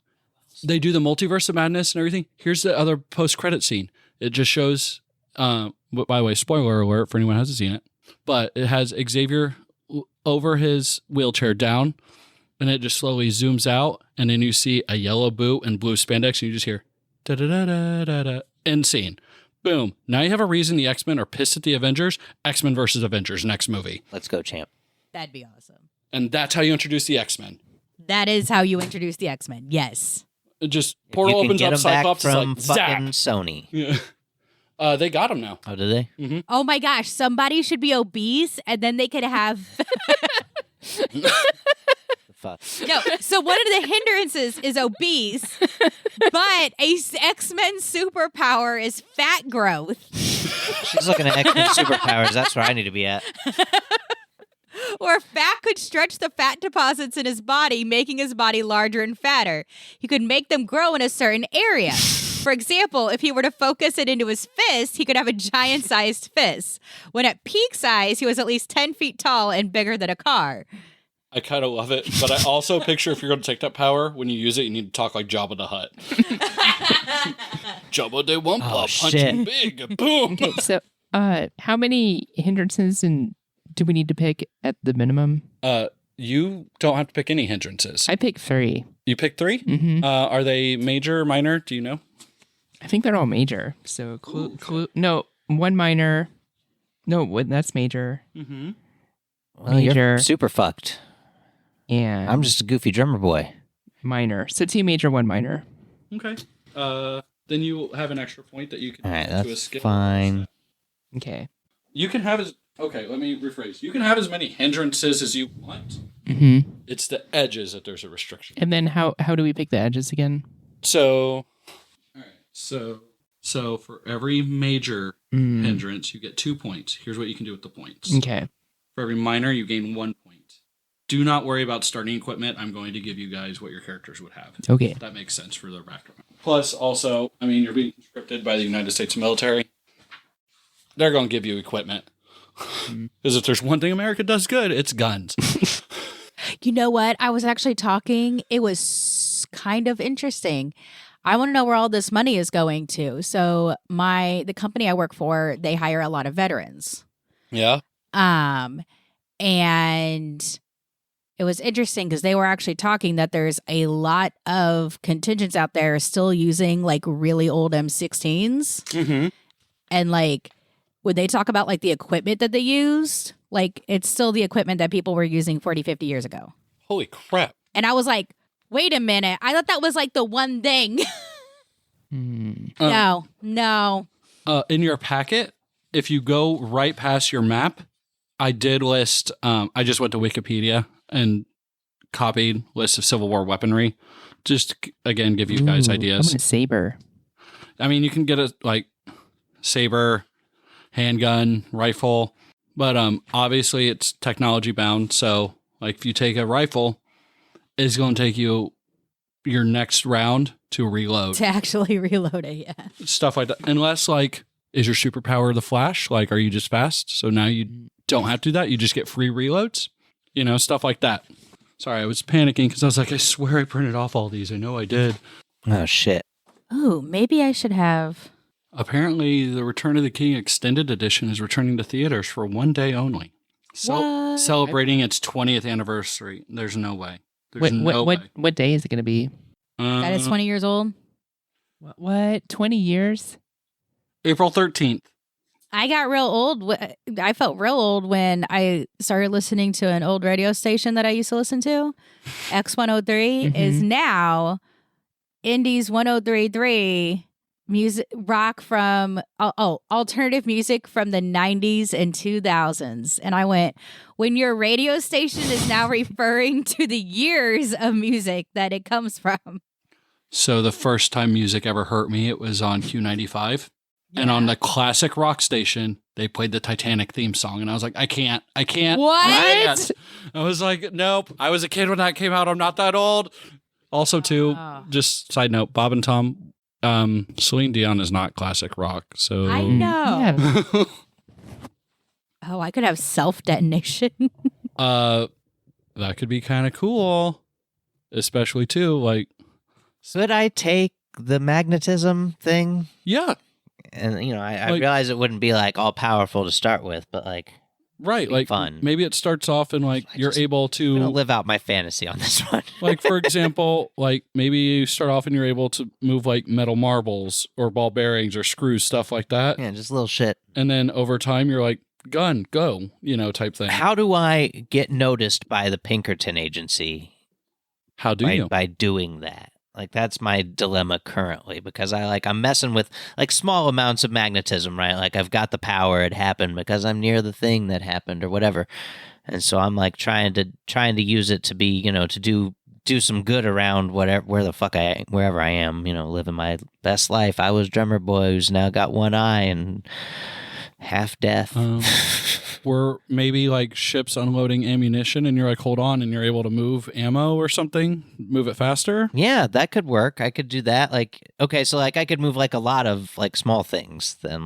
They do the Multiverse of Madness and everything. Here's the other post-credit scene. It just shows, by the way, spoiler alert for anyone who hasn't seen it, but it has Xavier over his wheelchair down, and it just slowly zooms out, and then you see a yellow boot and blue spandex, and you just hear da-da-da-da-da-da. End scene. Boom. Now you have a reason the X-Men are pissed at the Avengers. X-Men versus Avengers, next movie. Let's go, champ. That'd be awesome. And that's how you introduce the X-Men. That is how you introduce the X-Men. Yes. It just portal you can opens get up, them back Cyclops is from like, fucking Zach. Sony. Yeah. They got him now. Oh, did they? Oh my gosh, somebody should be obese and then they could have... Fuck. No, so one of the hindrances is obese, but a X-Men superpower is fat growth. She's looking at X-Men superpowers. That's where I need to be at. Or fat could stretch the fat deposits in his body, making his body larger and fatter. He could make them grow in a certain area. For example, if he were to focus it into his fist, he could have a giant-sized fist. When at peak size, he was at least 10 feet tall and bigger than a car. I kind of love it, but I also picture if you're going to take that power, when you use it, you need to talk like Jabba the Hutt. Jabba the Wumpa, punching big, boom. Okay, so how many hindrances do we need to pick at the minimum? You don't have to pick any hindrances. I pick 3. You pick 3? Mm-hmm. Are they major or minor? Do you know? I think they're all major. So, no, 1 minor. No, that's major. Mm-hmm. Well, Major. you're super fucked. And I'm just a goofy drummer boy. minor. So 2 major, 1 minor. Okay. Then you have an extra point that you can All right, add to a that's skill. fine. Okay. You can have okay, let me rephrase. You can have as many hindrances as you want. Mm-hmm. It's the edges that there's a restriction. And then how do we pick the edges again? So, all right. So for every major hindrance, you get 2 points. Here's what you can do with the points. Okay. For every minor, you gain 1 point. Do not worry about starting equipment. I'm going to give you guys what your characters would have. Okay. That makes sense for the background. Plus, also, I mean, you're being conscripted by the United States military. They're going to give you equipment. Because if there's one thing America does good, it's guns. You know what? I was actually talking. It was kind of interesting. I want to know where all this money is going to. So the company I work for, they hire a lot of veterans. Yeah. And it was interesting because they were actually talking that there's a lot of contingents out there still using like really old M16s. Mm-hmm. And like, when they talk about like the equipment that they used, like it's still the equipment that people were using 40, 50 years ago. Holy crap. And I was like, wait a minute. I thought that was like the one thing. No. In your packet, if you go right past your map, I did list, I just went to Wikipedia and copied list of Civil War weaponry. Just, again, give you guys I ideas. want a saber. I mean, you can get a, like, saber, handgun, rifle, but obviously it's technology bound. So, like, if you take a rifle, it's going to take you your next round to reload. To actually reload it, yeah. Stuff like that. Unless, like, is your superpower the flash? Like, are you just fast? So now you don't have to do that. You just get free reloads. You know, stuff like that. Sorry, I was panicking because I was like, I swear I printed off all these. I know I did. Oh, shit. Ooh, maybe I should have. Apparently, the Return of the King Extended Edition is returning to theaters for one day only. What? Celebrating its 20th anniversary. There's no way. There's no way. What day is it going to be? That is 20 years old. What? 20 years? April 13th. I got real old. I felt real old when I started listening to an old radio station that I used to listen to. X103 is now Indies 103.3 music rock from alternative music from the 90s and 2000s. And I went, when your radio station is now referring to the years of music that it comes from. So the first time music ever hurt me, it was on Q95. And on the classic rock station, they played the Titanic theme song. And I was like, I can't. What? I was like, nope. I was a kid when that came out. I'm not that old. Also, too, just side note, Bob and Tom, Celine Dion is not classic rock. So I know. Yeah. Oh, I could have self-detonation. that could be kind of cool. Especially, too, like. Should I take the magnetism thing? Yeah. And, you know, I Like- realize it wouldn't be like all powerful to start with, but like, Right. be Like, fun. maybe it starts off and, like, you're just- able I'm going to to. live out my fantasy on this one. Like, for example, like maybe you start off and you're able to move like metal marbles or ball bearings or screws, stuff like that. Yeah, just little shit. And then over time, you're like, gun, go, you know, type thing. How do I get noticed by the Pinkerton agency How do you? by doing that? Like, that's my dilemma currently, because I'm messing with like small amounts of magnetism, right? Like, I've got the power, it happened because I'm near the thing that happened or whatever. And so I'm like trying to use it to be, you know, to do some good around wherever I am, you know, living my best life. I was drummer boy who's now got one eye and half deaf. Were maybe like ships unloading ammunition and you're like, hold on, and you're able to move ammo or something, move it faster? Yeah, that could work. I could do that. Like, okay, so like I could move like a lot of like small things then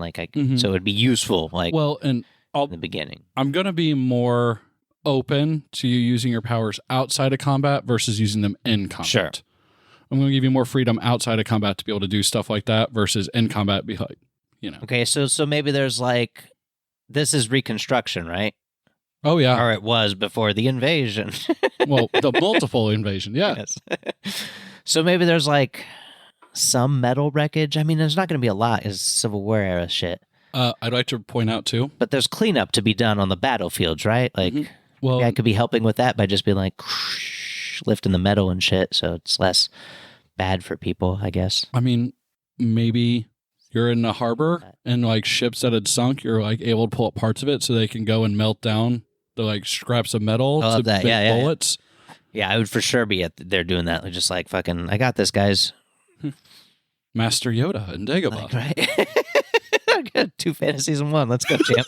so it'd be useful like Well, and in the beginning. I'm going to be more open to you using your powers outside of combat versus using them in combat. Sure. I'm going to give you more freedom outside of combat to be able to do stuff like that versus in combat be like, you know. Okay, so maybe there's like, this is Reconstruction, right? Oh, yeah. Or it was before the invasion. Well, the multiple invasion. Yeah. Yes. So maybe there's like some metal wreckage. I mean, there's not going to be a lot. It's Civil War era shit. I'd like to point out, too. But there's cleanup to be done on the battlefields, right? Like, Well, I could be helping with that by just being like lifting the metal and shit, so it's less bad for people, I guess. I mean, maybe you're in a harbor and like ships that had sunk, you're like able to pull up parts of it so they can go and melt down the like scraps of metal I love to that. make Yeah. bullets. Yeah, I would for sure be there doing that. Like, just like fucking, I got this, guys. Master Yoda and Dagobah. Like, right? I got 2 fantasies in 1. Let's go, champ.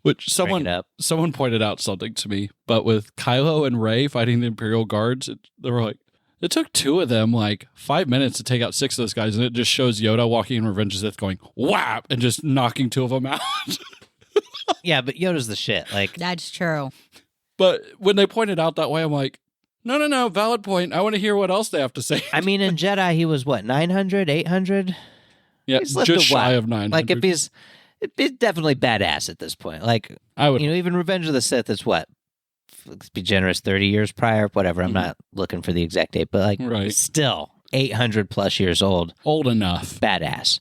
Which Bring it up. someone pointed out something to me, but with Kylo and Rey fighting the Imperial Guards, they were like, It took 2 of them like 5 minutes to take out 6 of those guys, and it just shows Yoda walking in Revenge of the Sith going, whap, and just knocking 2 of them out. Yeah, but Yoda's the shit. Like, That's true. But when they pointed out that way, I'm like, no, valid point. I want to hear what else they have to say. I mean, in Jedi, he was what, 900, 800? Yeah, He's lived just a shy while. of 900. Like, if he's definitely badass at this point. Like, I would. even Revenge of the Sith is what? Let's be generous, 30 years prior, whatever. I'm not looking for the exact date, but like, Right. still 800 plus years old. Old enough. Badass.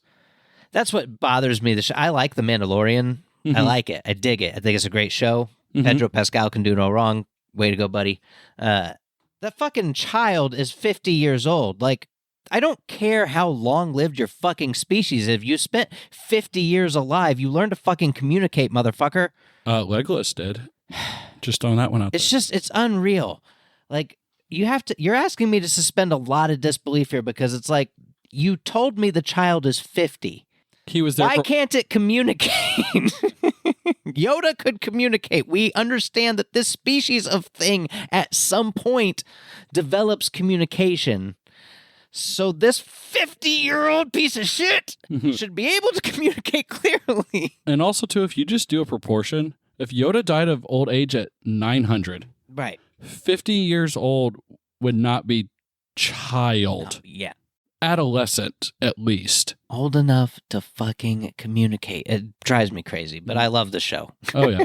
That's what bothers me. I like The Mandalorian. I like it. I dig it. I think it's a great show. Pedro Pascal can do no wrong. Way to go, buddy. That fucking child is 50 years old. Like, I don't care how long lived your fucking species. If you spent 50 years alive, you learn to fucking communicate, motherfucker. Legolas did. Just throwing that one out It's there. just, it's unreal. Like, you're asking me to suspend a lot of disbelief here because it's like, you told me the child is 50. He was there Why for... can't it communicate? Yoda could communicate. We understand that this species of thing at some point develops communication. So this 50-year-old piece of shit should be able to communicate clearly. And also, too, if you just do a proportion, if Yoda died of old age at 900, Right. 50 years old would not be child. Yeah. Adolescent, at least. Old enough to fucking communicate. It drives me crazy, but I love the show. Oh, yeah.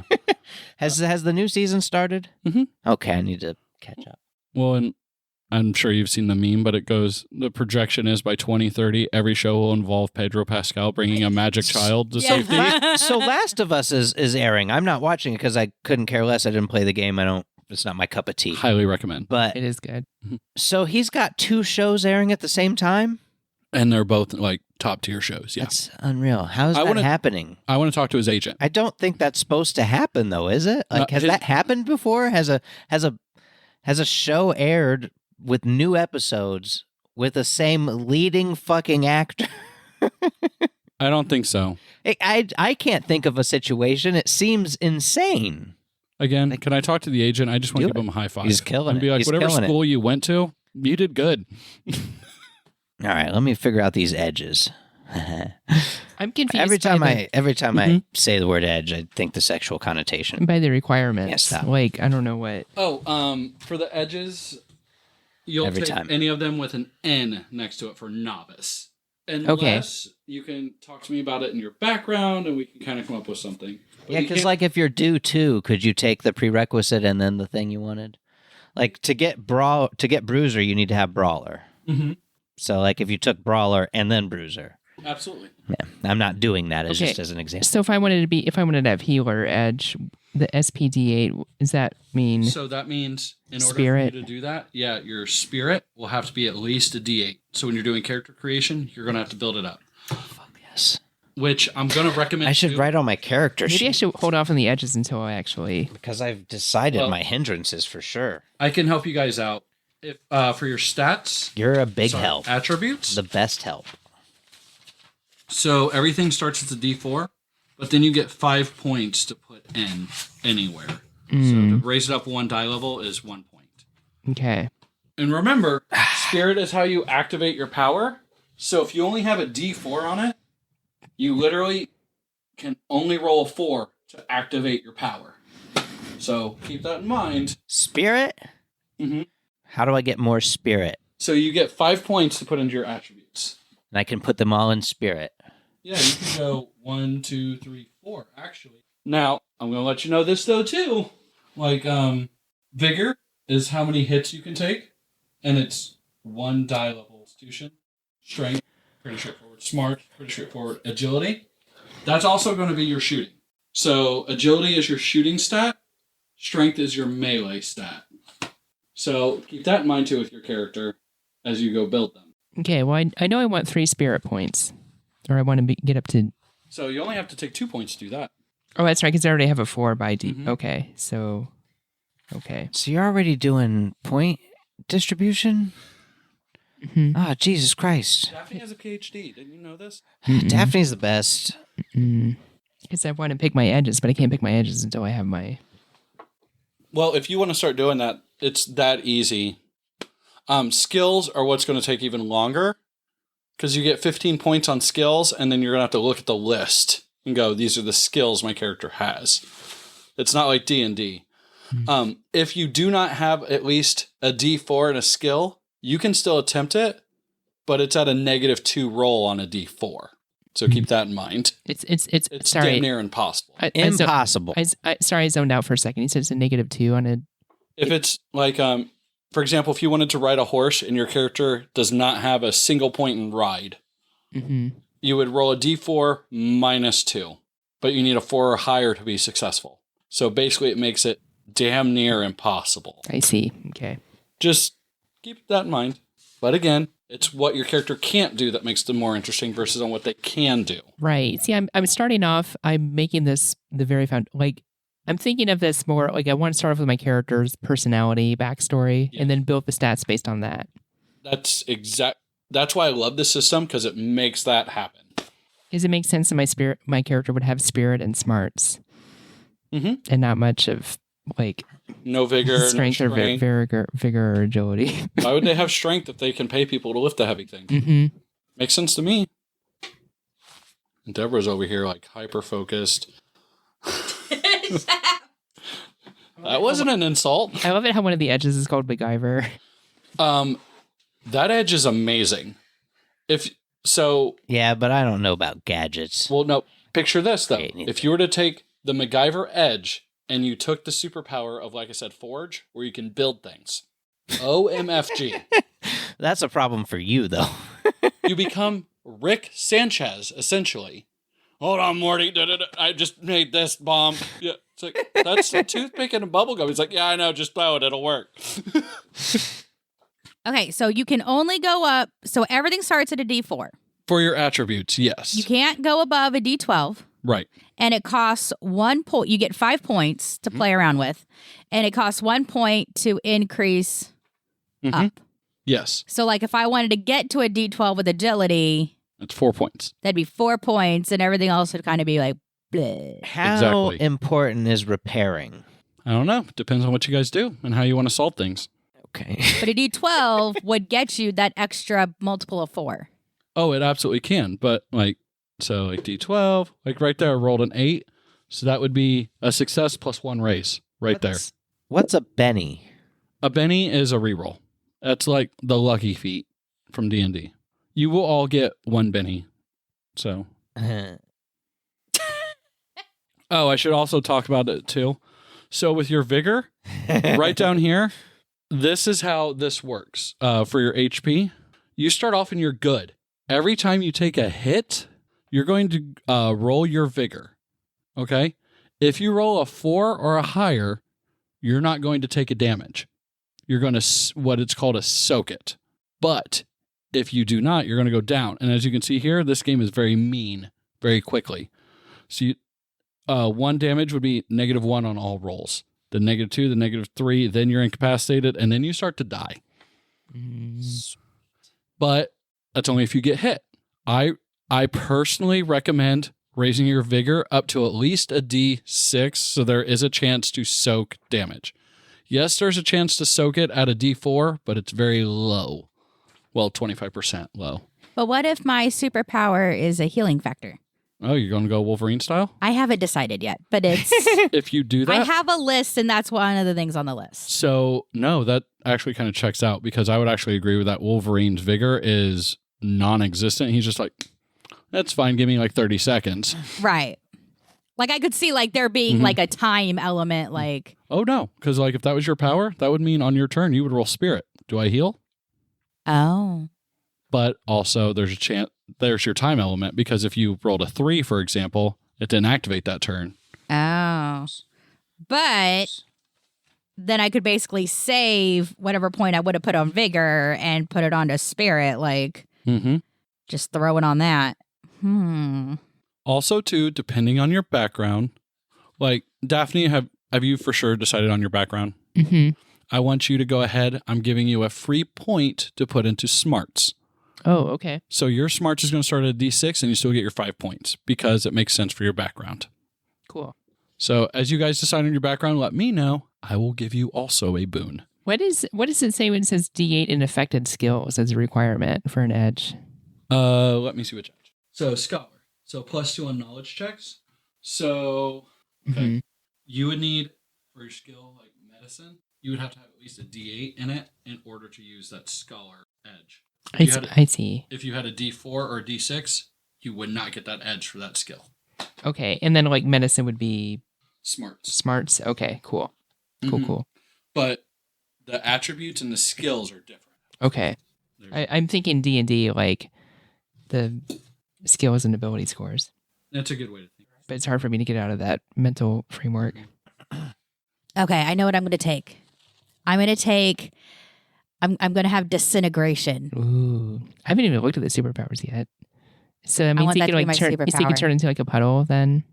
Has the new season started? Mhm. Okay, I need to catch up. Well, and I'm sure you've seen the meme, but it goes, the projection is by 2030, every show will involve Pedro Pascal bringing a magic child to Yeah. safety. So Last of Us is airing. I'm not watching it because I couldn't care less. I didn't play the game. It's not my cup of tea. Highly recommend. But It is good. so he's got 2 shows airing at the same time? And they're both like top tier shows. Yeah. That's unreal. How is I that wanna- happening? I want to talk to his agent. I don't think that's supposed to happen though, is it? Like has his- that happened before? Has a show aired with new episodes with the same leading fucking actor? I don't think so. I can't think of a situation. It seems insane. Again, can I talk to the agent? I just want Do to give it. him a high five. He's killing and be it. like, He's whatever killing it. school you went to, you did good. All right, let me figure out these edges. I'm confused every time I Mm-hmm. say the word edge, I think the sexual connotation. by the requirements. Yes, stop. Like, I don't know what. Oh, for the edges, you'll Every take time. any of them with an N next to it for novice. Unless you can talk to me about it in your background and we can kind of come up with something. But Yeah, you because can't- like if you're due to, could you take the prerequisite and then the thing you wanted? Like to get bruiser, you need to have brawler. Mhm. So like if you took brawler and then bruiser, Absolutely. yeah, I'm not doing that. It's Okay. just as an example. So if I wanted to have healer edge, the SPD8, does that mean So that means in order Spirit. for you to do that, yeah, your spirit will have to be at least a D8. So when you're doing character creation, you're going to have to build it up. Yes, Which I'm going to recommend. I should do. write on my character maybe I sheet should hold off on the edges until I actually. because I've decided Well- my hindrances for sure. I can help you guys out. If for your stats, You're a big sorry, help, attributes. the best help. So everything starts at the D4, but then you get 5 points to put in anywhere. So to raise it up 1 die level is 1 point. Okay. And remember, spirit is how you activate your power. So if you only have a D4 on it, you literally can only roll a 4 to activate your power. So keep that in mind. Spirit. Mhm. How do I get more spirit? So you get 5 points to put into your attributes. And I can put them all in spirit. Yeah, you can go 1, 2, 3, 4, actually. Now, I'm going to let you know this, though, too. Like, Vigor is how many hits you can take, and it's 1 die level institution. Strength, pretty straightforward. Smart, pretty straightforward. Agility, that's also going to be your shooting. So, agility is your shooting stat. Strength is your melee stat. So, keep that in mind, too, with your character as you go build them. Okay. Well, I know I want 3 spirit points, or I want to get up to. So, you only have to take 2 points to do that. Oh, that's right, because I already have a 4 by D. Mhm. Okay. So. Okay. So you're already doing point distribution? Mhm. Ah, Jesus Christ. Daphne has a PhD. Didn't you know this? Daphne's the best. Because I want to pick my edges, but I can't pick my edges until I have my. Well, if you want to start doing that, it's that easy. Skills are what's going to take even longer because you get 15 points on skills, and then you're going to have to look at the list and go, these are the skills my character has. It's not like D&D. If you do not have at least a D4 and a skill, you can still attempt it, but it's at a -2 roll on a D4. So keep that in mind. It's Sorry, damn near impossible. Impossible. Sorry, I zoned out for a second. You said it's a -2 on a. If it's like, for example, if you wanted to ride a horse and your character does not have a single point in ride, you would roll a D4 -2, but you need a 4 or higher to be successful. So basically, it makes it damn near impossible. I see. Okay. Just keep that in mind. But again, it's what your character can't do that makes them more interesting versus on what they can do. Right. See, I'm starting off. I'm making this the very I'm thinking of this more like I want to start off with my character's personality, backstory, and then build the stats based on that. That's why I love this system, because it makes that happen. Because it makes sense that my character would have spirit and smarts, and not much of like no vigor, strength, no or vigor or agility. Why would they have strength if they can pay people to lift the heavy thing? Makes sense to me. And Deborah's over here like hyper focused. That wasn't an insult. I love it how one of the edges is called MacGyver. That edge is amazing. Yeah, but I don't know about gadgets. Well, no. Picture this though. If you were to take the MacGyver edge and you took the superpower of, like I said, Forge, where you can build things. OMFG. That's a problem for you, though. You become Rick Sanchez, essentially. Hold on, Morty. I just made this bomb. Yeah, it's like, that's a toothpick and a bubble gum. He's like, yeah, I know. Just throw it. It'll work. Okay, so you can only go up. So everything starts at a D4. For your attributes, yes. You can't go above a D12. Right. And it costs 1 point. You get 5 points to play around with. And it costs 1 point to increase up. Yes. So, like, if I wanted to get to a D12 with agility, it's 4 points. That'd be 4 points, and everything else would kind of be like, bleh. How important is repairing? I don't know. Depends on what you guys do and how you want to solve things. Okay. But a D12 would get you that extra multiple of 4. Oh, it absolutely can. But so D12, right there, I rolled an 8. So that would be a success plus 1 raise there. What's a Benny? A Benny is a reroll. That's like the lucky feat from D&D. You will all get 1 Benny. So. Oh, I should also talk about it too. So with your vigor, right down here, this is how this works for your HP. You start off and you're good. Every time you take a hit, you're going to roll your vigor. Okay? If you roll a 4 or a higher, you're not going to take a damage. You're going to, what it's called, a soak it. But if you do not, you're going to go down. And as you can see here, this game is very mean, very quickly. So 1 damage would be -1 on all rolls. The -2, the -3, then you're incapacitated, and then you start to die. But that's only if you get hit. I personally recommend raising your vigor up to at least a D6, so there is a chance to soak damage. Yes, there's a chance to soak it at a D4, but it's very low. Well, 25% low. But what if my superpower is a healing factor? Oh, you're going to go Wolverine style? I haven't decided yet, but it's... If you do that... I have a list, and that's one of the things on the list. So, no, that actually kind of checks out, because I would actually agree with that. Wolverine's vigor is non-existent. He's just like, that's fine. Give me 30 seconds. Right. I could see there being a time element, Oh, no. Because if that was your power, that would mean on your turn, you would roll spirit. Do I heal? Oh. But also there's a chance, there's your time element, because if you rolled a 3, for example, it didn't activate that turn. Oh. But then I could basically save whatever point I would have put on vigor and put it onto spirit, just throw it on that. Also, too, depending on your background, Daphne, have you for sure decided on your background? I want you to go ahead. I'm giving you a free point to put into smarts. Oh, okay. So your smarts is going to start at a D6, and you still get your 5 points because it makes sense for your background. Cool. So as you guys decide on your background, let me know. I will give you also a boon. What does it say when it says D8 in affected skills as a requirement for an edge? Let me see which edge. So scholar. So +2 on knowledge checks. So okay. You would need for your skill like medicine, you would have to have at least a D8 in it in order to use that scholar edge. I see. If you had a D4 or a D6, you would not get that edge for that skill. Okay, and then like medicine would be Smarts. Okay, cool. Cool. But the attributes and the skills are different. Okay. I'm thinking D&D like the skills and ability scores. That's a good way to think. But it's hard for me to get out of that mental framework. Okay, I know what I'm going to take. I'm going to have disintegration. Ooh. I haven't even looked at the superpowers yet. So that means want you that can to be like my turn, so you can superpower. turn into like a puddle then.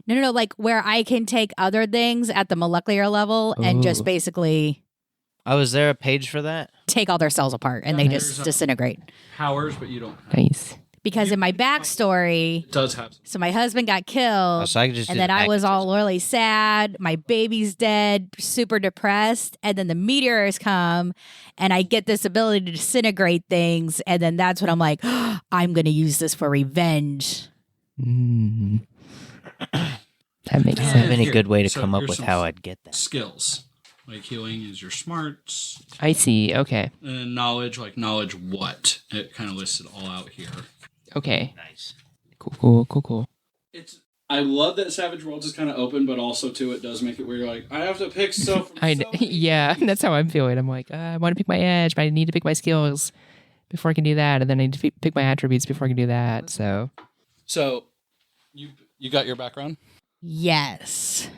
No, like where I can take other things at the molecular level and just Ooh. basically Oh, is there a page for that? take all their cells apart and they just disintegrate. Powers, but you don't. Nice. Because in my backstory, It does have. so my husband got Oh, killed, so I could just and do then the I was all magnetism. really sad. My baby's dead, super depressed, and then the meteors come, and I get this ability to disintegrate things, and then that's when I'm like, I'm going to use this for revenge. Mm. That makes I don't sense. have any Here, good way to so come up here's with some how I'd get that. Skills. Like healing is your smarts. I see. Okay. And knowledge, like knowledge what? It kind of lists it all out here. Okay. Nice. Cool. I love that Savage Worlds is kind of open, but also too it does make it where you're like, I have to pick stuff. From Yeah, that's how I'm feeling. I'm like, I want to pick my edge, but I need to pick my skills before I can do that, and then I need to pick my attributes before I can do that. So you got your background? Yes.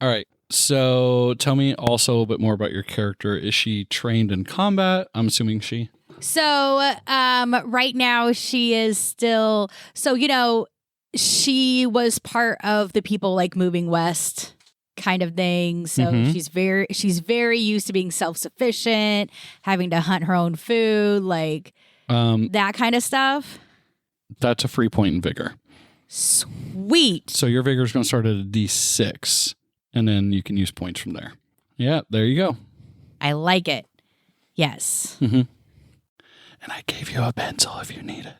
All right. So tell me also a little bit more about your character. Is she trained in combat? I'm assuming she. So, right now she is still, she was part of the people like moving west kind of thing. So Mhm. she's very used to being self-sufficient, having to hunt her own food, like that kind of stuff. That's a free point in vigor. Sweet. So your vigor is going to start at a D6, and then you can use points from there. Yeah, there you go. I like it. Yes. Mm-hmm. And I gave you a pencil if you need it.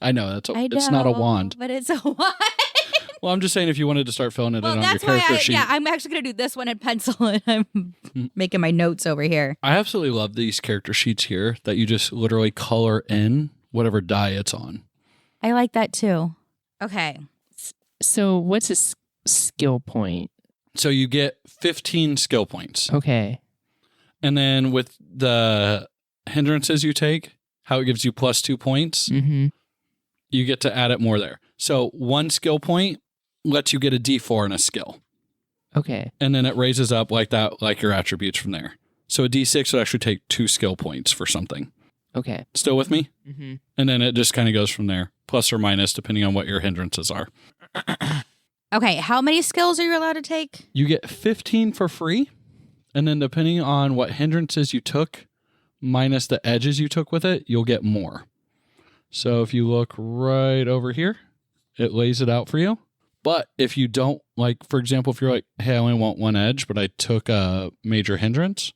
I know it's not a wand. But it's a wand. Well, I'm just saying if you wanted to start filling it in on your that's why character sheet. I'm actually going to do this one in pencil and I'm making my notes over here. I absolutely love these character sheets here that you just literally color in whatever die it's on. I like that too. Okay. So what's a skill point? So you get 15 skill points. Okay. And then with the hindrances you take, how it gives you +2 points, Mm-hmm. you get to add it more there. So one skill point lets you get a D4 in a skill. Okay. And then it raises up like that, like your attributes from there. So a D6 would actually take 2 skill points for something. Okay. Still with me? Mm-hmm. And then it just kind of goes from there, plus or minus, depending on what your hindrances are. Okay. How many skills are you allowed to take? You get 15 for free. And then depending on what hindrances you took, minus the edges you took with it, you'll get more. So if you look right over here, it lays it out for you. But if you don't, like, for example, if you're like, hey, I only want one edge, but I took a major hindrance.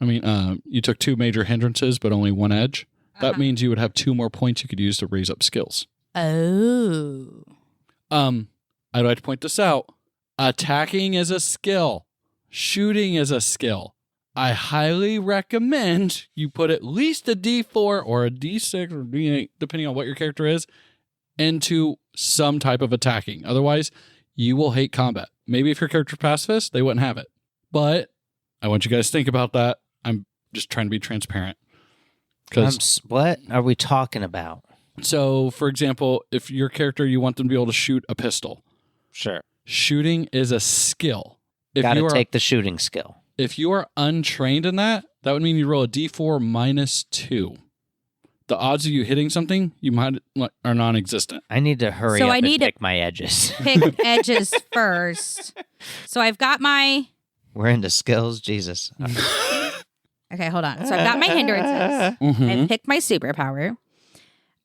You took 2 major hindrances, but only one edge. That means you would have 2 more points you could use to raise up skills. Oh. I'd like to point this out. Attacking is a skill. Shooting is a skill. I highly recommend you put at least a D4 or a D6 or D8, depending on what your character is, into some type of attacking. Otherwise, you will hate combat. Maybe if your character's pacifist, they wouldn't have it. But I want you guys to think about that. I'm just trying to be transparent. What are we talking about? So, for example, if your character, you want them to be able to shoot a pistol. Sure. Shooting is a skill. Got to take the shooting skill. If you are untrained in that, that would mean you roll a D4 -2. The odds of you hitting something are non-existent. I need to hurry So up I need and to- pick my edges. Pick edges first. So I've got my. We're into skills, Jesus. Okay, hold on. So I've got my hindrances. Mhm. I've picked my superpower.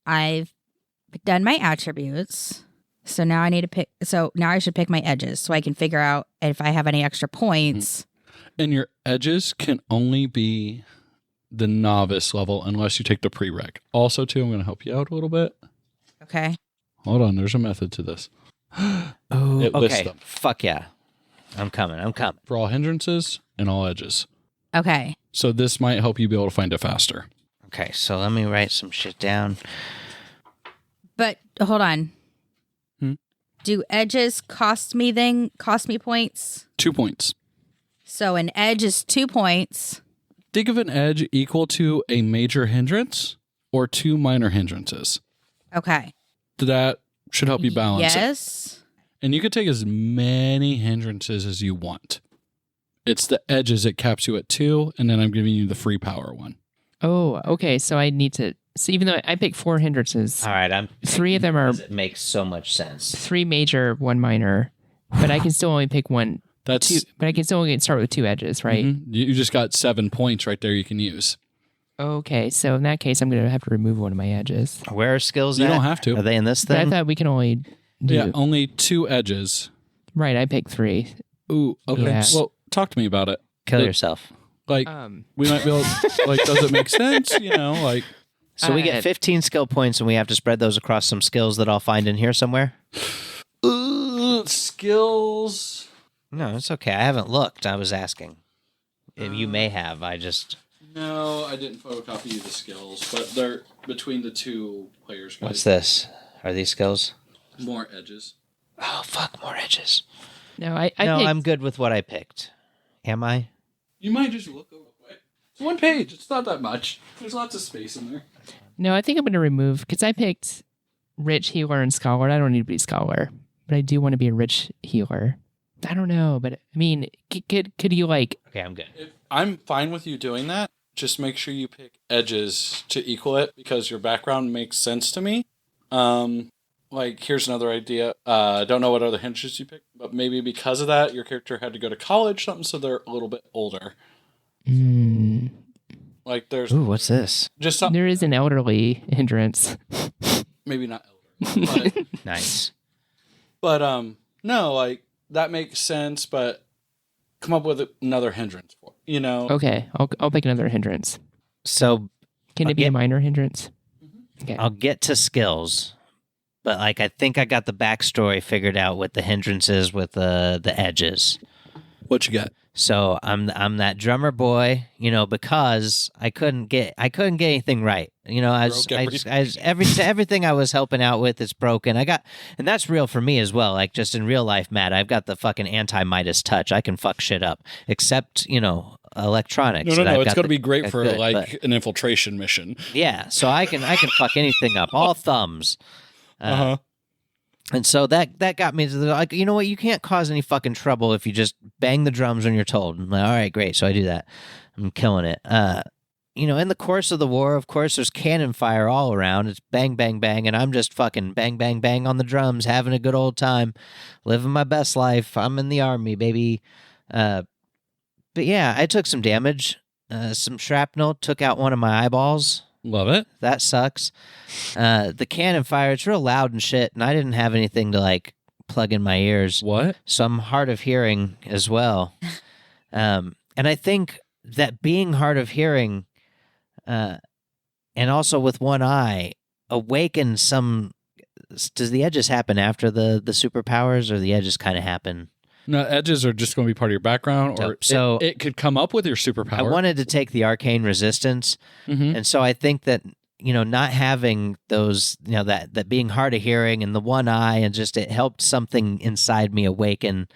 I've done my attributes. So now I need to pick. So now I should pick my edges so I can figure out if I have any extra points. And your edges can only be the novice level unless you take the prereq. Also, too, I'm going to help you out a little bit. Okay. Hold on. There's a method to this. Oh, It lists okay. them Fuck yeah. I'm coming. for all hindrances and all edges. Okay. So this might help you be able to find it faster. Okay, so let me write some shit down. But hold on. Hmm? Do edges cost me points? 2 points. So an edge is 2 points. Think of an edge equal to a major hindrance or 2 minor hindrances. Okay. That should help you balance it. Yes. And you can take as many hindrances as you want. It's the edges that caps you at 2, and then I'm giving you the free power one. Oh, okay. So I need to. So even though I pick 4 hindrances, All right, 3 of them are It makes so much sense. 3 major, 1 minor, but I can still only pick one. That's But I can still only start with 2 edges, right? You just got 7 points right there you can use. Okay, so in that case, I'm going to have to remove one of my edges. Where are skills You at? don't have to. Are they in this But I thing? thought we can only do. Yeah, only 2 edges. Right, I picked 3. Ooh, okay. Yeah. Well, talk to me about it. Kill yourself. Like, we might be able like, does it make sense? You know, like, So we get 15 skill points, and we have to spread those across some skills that I'll find in here somewhere? skills. No, it's okay. I haven't looked. I was asking. If you may have. I just... No, I didn't photocopy you the skills, but they're between the 2 players. Guys. What's this? Are these skills? More edges. Oh, fuck, more edges. No, I No, picked, I'm good with what I picked. Am I? You might just look over. It's 1 page. It's not that much. There's lots of space in there. No, I think I'm going to remove, because I picked rich healer and scholar. I don't need to be scholar, but I do want to be a rich healer. I don't know, but I mean, could you like... Okay, I'm good. I'm fine with you doing that. Just make sure you pick edges to equal it because your background makes sense to me. Like, here's another idea. I don't know what other hinges you picked, but maybe because of that, your character had to go to college, something, so they're a little bit older. Like, there's Ooh, what's this? just some, There is an elderly hindrance. maybe not elder, Nice. but no, like that makes sense. But come up with another hindrance for it, you know. Okay, I'll pick another hindrance. So Can it be a minor hindrance? Okay. I'll get to skills, but like I think I got the backstory figured out with the hindrances with the edges. What you got? So I'm that drummer boy, you know, because I couldn't get anything right. You know, everything I was helping out with is broken. And that's real for me as well. Like just in real life, Matt, I've got the fucking anti-Midas touch. I can fuck shit up, except you know electronics. No. It's going to be great for good, like an infiltration mission. Yeah, so I can fuck anything up. All thumbs. And so that got me to the like, you know what? You can't cause any fucking trouble if you just bang the drums when you're told. I'm like, all right, great. So I do that. I'm killing it. You know, in the course of the war, of course, there's cannon fire all around. It's bang, bang, bang, and I'm just fucking bang, bang, bang on the drums, having a good old time, living my best life. I'm in the army, baby. But yeah, I took some damage. Some shrapnel took out one of my eyeballs. Love it. That sucks. The cannon fire, it's real loud and shit, and I didn't have anything to like plug in my ears. What? So I'm hard of hearing as well. And I think that being hard of hearing and also with one eye awakens some... Does the edges happen after the superpowers, or the edges kind of happen? No, edges are just going to be part of your background, or so it could come up with your superpower. I wanted to take the arcane resistance, and so I think that you know not having those, you know that being hard of hearing and the one eye, and just it helped something inside me awaken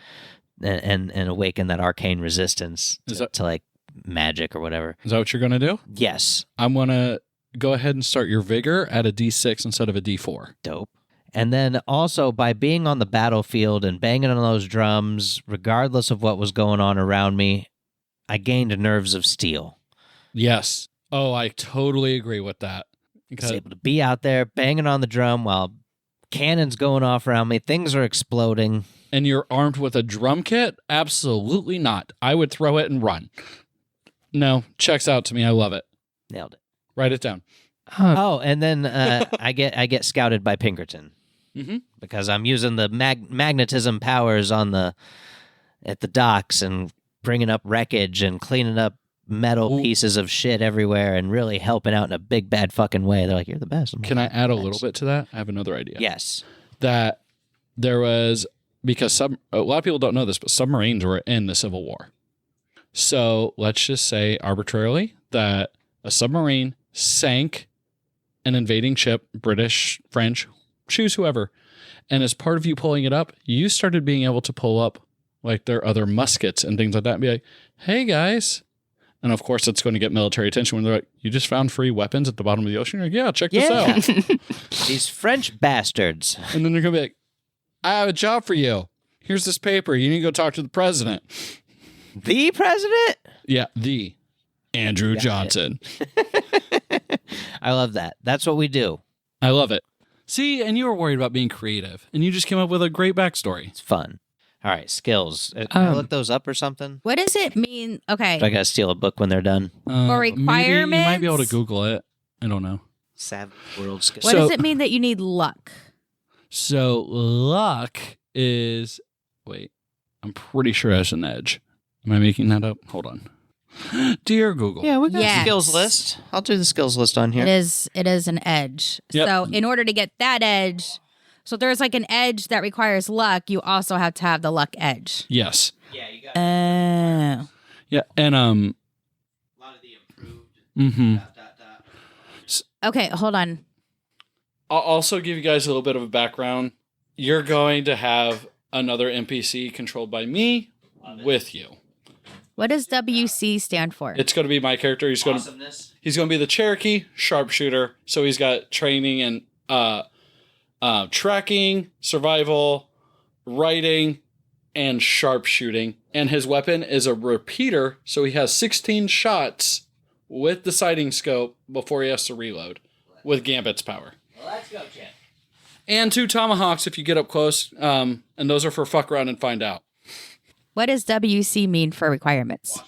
and awaken that arcane resistance to like magic or whatever. Is that what you're going to do? Yes, I'm going to go ahead and start your vigor at a D6 instead of a D4. dope. And then also by being on the battlefield and banging on those drums, regardless of what was going on around me, I gained nerves of steel. Yes. Oh, I totally agree with that. I was able to be out there banging on the drum while cannons going off around me. Things are exploding. And you're armed with a drum kit? Absolutely not. I would throw it and run. No, checks out to me. I love it. Nailed it. Write it down. Oh, and then I get scouted by Pinkerton because I'm using the magnetism powers at the docks, and bringing up wreckage and cleaning up metal pieces of shit everywhere and really helping out in a big bad fucking way. They're like, you're the best. I'm Can I like, add a "Thanks." little bit to that? I have another idea. Yes. That there was, because a lot of people don't know this, but submarines were in the Civil War. So let's just say arbitrarily that a submarine sank an invading ship, British, French, choose whoever. And as part of you pulling it up, you started being able to pull up like their other muskets and things like that and be like, hey guys. And of course, it's going to get military attention when they're like, you just found free weapons at the bottom of the ocean? You're like, yeah, check this out. These French bastards. And then they're going to be like, I have a job for you. Here's this paper. You need to go talk to the president. The president? Yeah, the Andrew Johnson. I love that. That's what we do. I love it. See, and you were worried about being creative, and you just came up with a great backstory. It's fun. All right, skills. Can I look those up or something? What does it mean? Okay. Do I got to steal a book when they're done? Or Maybe you might be able to requirements? Google it. I don't know. Savage world skills. What does it mean that you need luck? So luck is, wait, I'm pretty sure that's an edge. Am I making that up? Hold on. Dear Google. Yeah, we got Yes. a skills list. I'll do the skills list on here. It is an edge. Yep. So in order to get that edge, so there's like an edge that requires luck, you also have to have the luck edge. Yes. Yeah, you got Yeah, and a lot of the improved. mhm. Okay, hold on. I'll also give you guys a little bit of a background. You're going to have another NPC controlled by me with you. What does WC stand for? It's going to be my character. He's going to be the Cherokee sharpshooter. So he's got training and tracking, survival, writing, and sharpshooting. And his weapon is a repeater. So he has 16 shots with the sighting scope before he has to reload with Gambit's power. Well, let's go, Jen. And 2 tomahawks if you get up close. And those are for fuck around and find out. What does WC mean for requirements?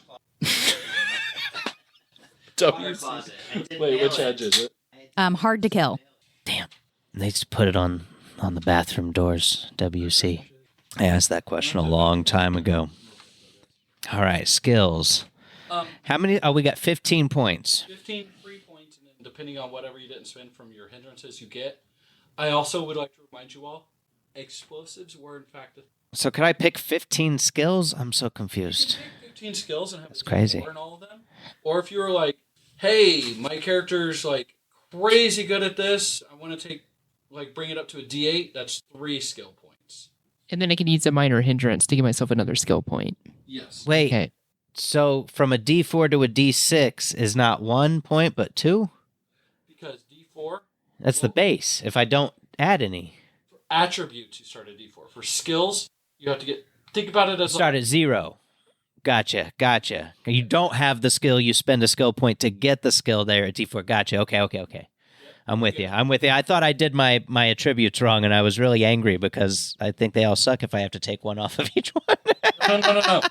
WC. Wait, which edge is it? Hard to kill. Damn. They just put it on the bathroom doors, WC. I asked that question a long time ago. All right, skills. How many? Oh, we got 15 points. 15 free points, and then depending on whatever you didn't spend from your hindrances you get. I also would like to remind you all, explosives were in fact So could I pick 15 skills? I'm so confused. 15 skills and have That's crazy. in all of them. Or if you were like, hey, my character's like crazy good at this, I want to bring it up to a D8, that's 3 skill points. And then I can use a minor hindrance to give myself another skill point. Yes. Wait, Okay. so from a D4 to a D6 is not 1 point, but 2? Because D4, That's the base, if I don't add any. for attributes, you start at D4. For skills, you have to think about it as Start at 0. Gotcha. You don't have the skill, you spend a skill point to get the skill there at D4. Gotcha. Okay. I'm with you. I thought I did my attributes wrong, and I was really angry because I think they all suck if I have to take one off of each one. No.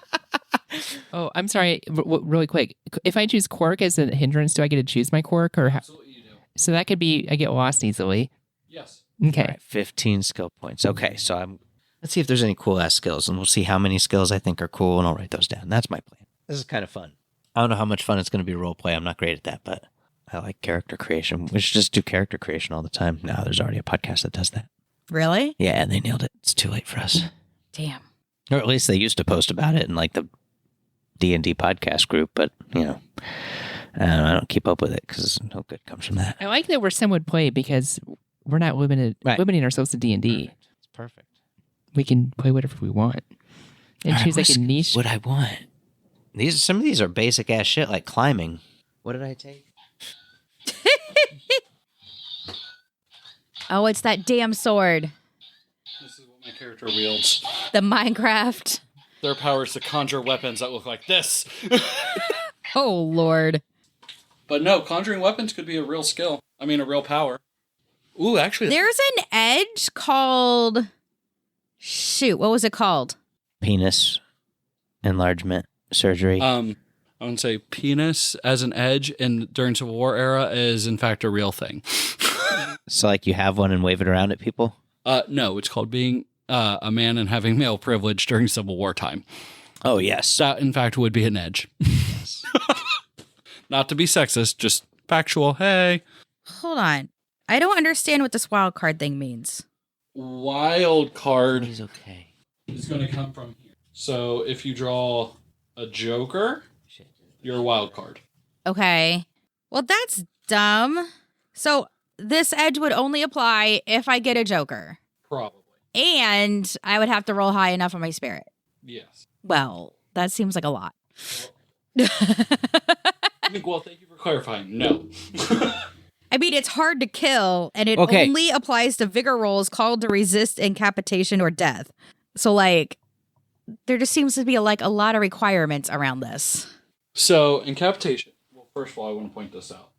Oh, I'm sorry. Really quick. If I choose quirk as a hindrance, do I get to choose my quirk? Or Absolutely you do. so that could be, I get lost easily. Yes. Okay. All right, 15 skill points. Okay, so let's see if there's any cool-ass skills, and we'll see how many skills I think are cool, and I'll write those down. That's my plan. This is kind of fun. I don't know how much fun it's going to be role play. I'm not great at that, but I like character creation. We should just do character creation all the time. No, there's already a podcast that does that. Really? Yeah, they nailed it. It's too late for us. Damn. Or at least they used to post about it in like the D&D podcast group, but I don't keep up with it because no good comes from that. I like that we're some would play because we're not limiting ourselves to D&D. It's perfect. We can play whatever we want and All right, choose like what a niche. What I want. Some of these are basic ass shit like climbing. What did I take? Oh, it's that damn sword. This is what my character wields. The Minecraft. Their power is to conjure weapons that look like this. Oh, Lord. But no, conjuring weapons could be a real skill. I mean, a real power. Ooh, actually, There's an edge called... Shoot, what was it called? Penis enlargement surgery. I would say penis as an edge and during Civil War era is in fact a real thing. So like you have one and wave it around at people? No, it's called being a man and having male privilege during Civil War time. Oh, yes. That, in fact, would be an edge. Not to be sexist, just factual. Hey. Hold on. I don't understand what this wild card thing means. Wild card He's okay. is going to come from here. So if you draw a joker, you're a wild card. Okay. Well, that's dumb. So this edge would only apply if I get a joker. Probably. And I would have to roll high enough on my spirit. Yes. Well, that seems like a lot. Well, thank you for clarifying. No. I mean, it's hard to kill, and it Okay. only applies to vigor rolls called to resist incapitation or death. So, like, there just seems to be, like, a lot of requirements around this. So, incapitation. Well, first of all, I want to point this out.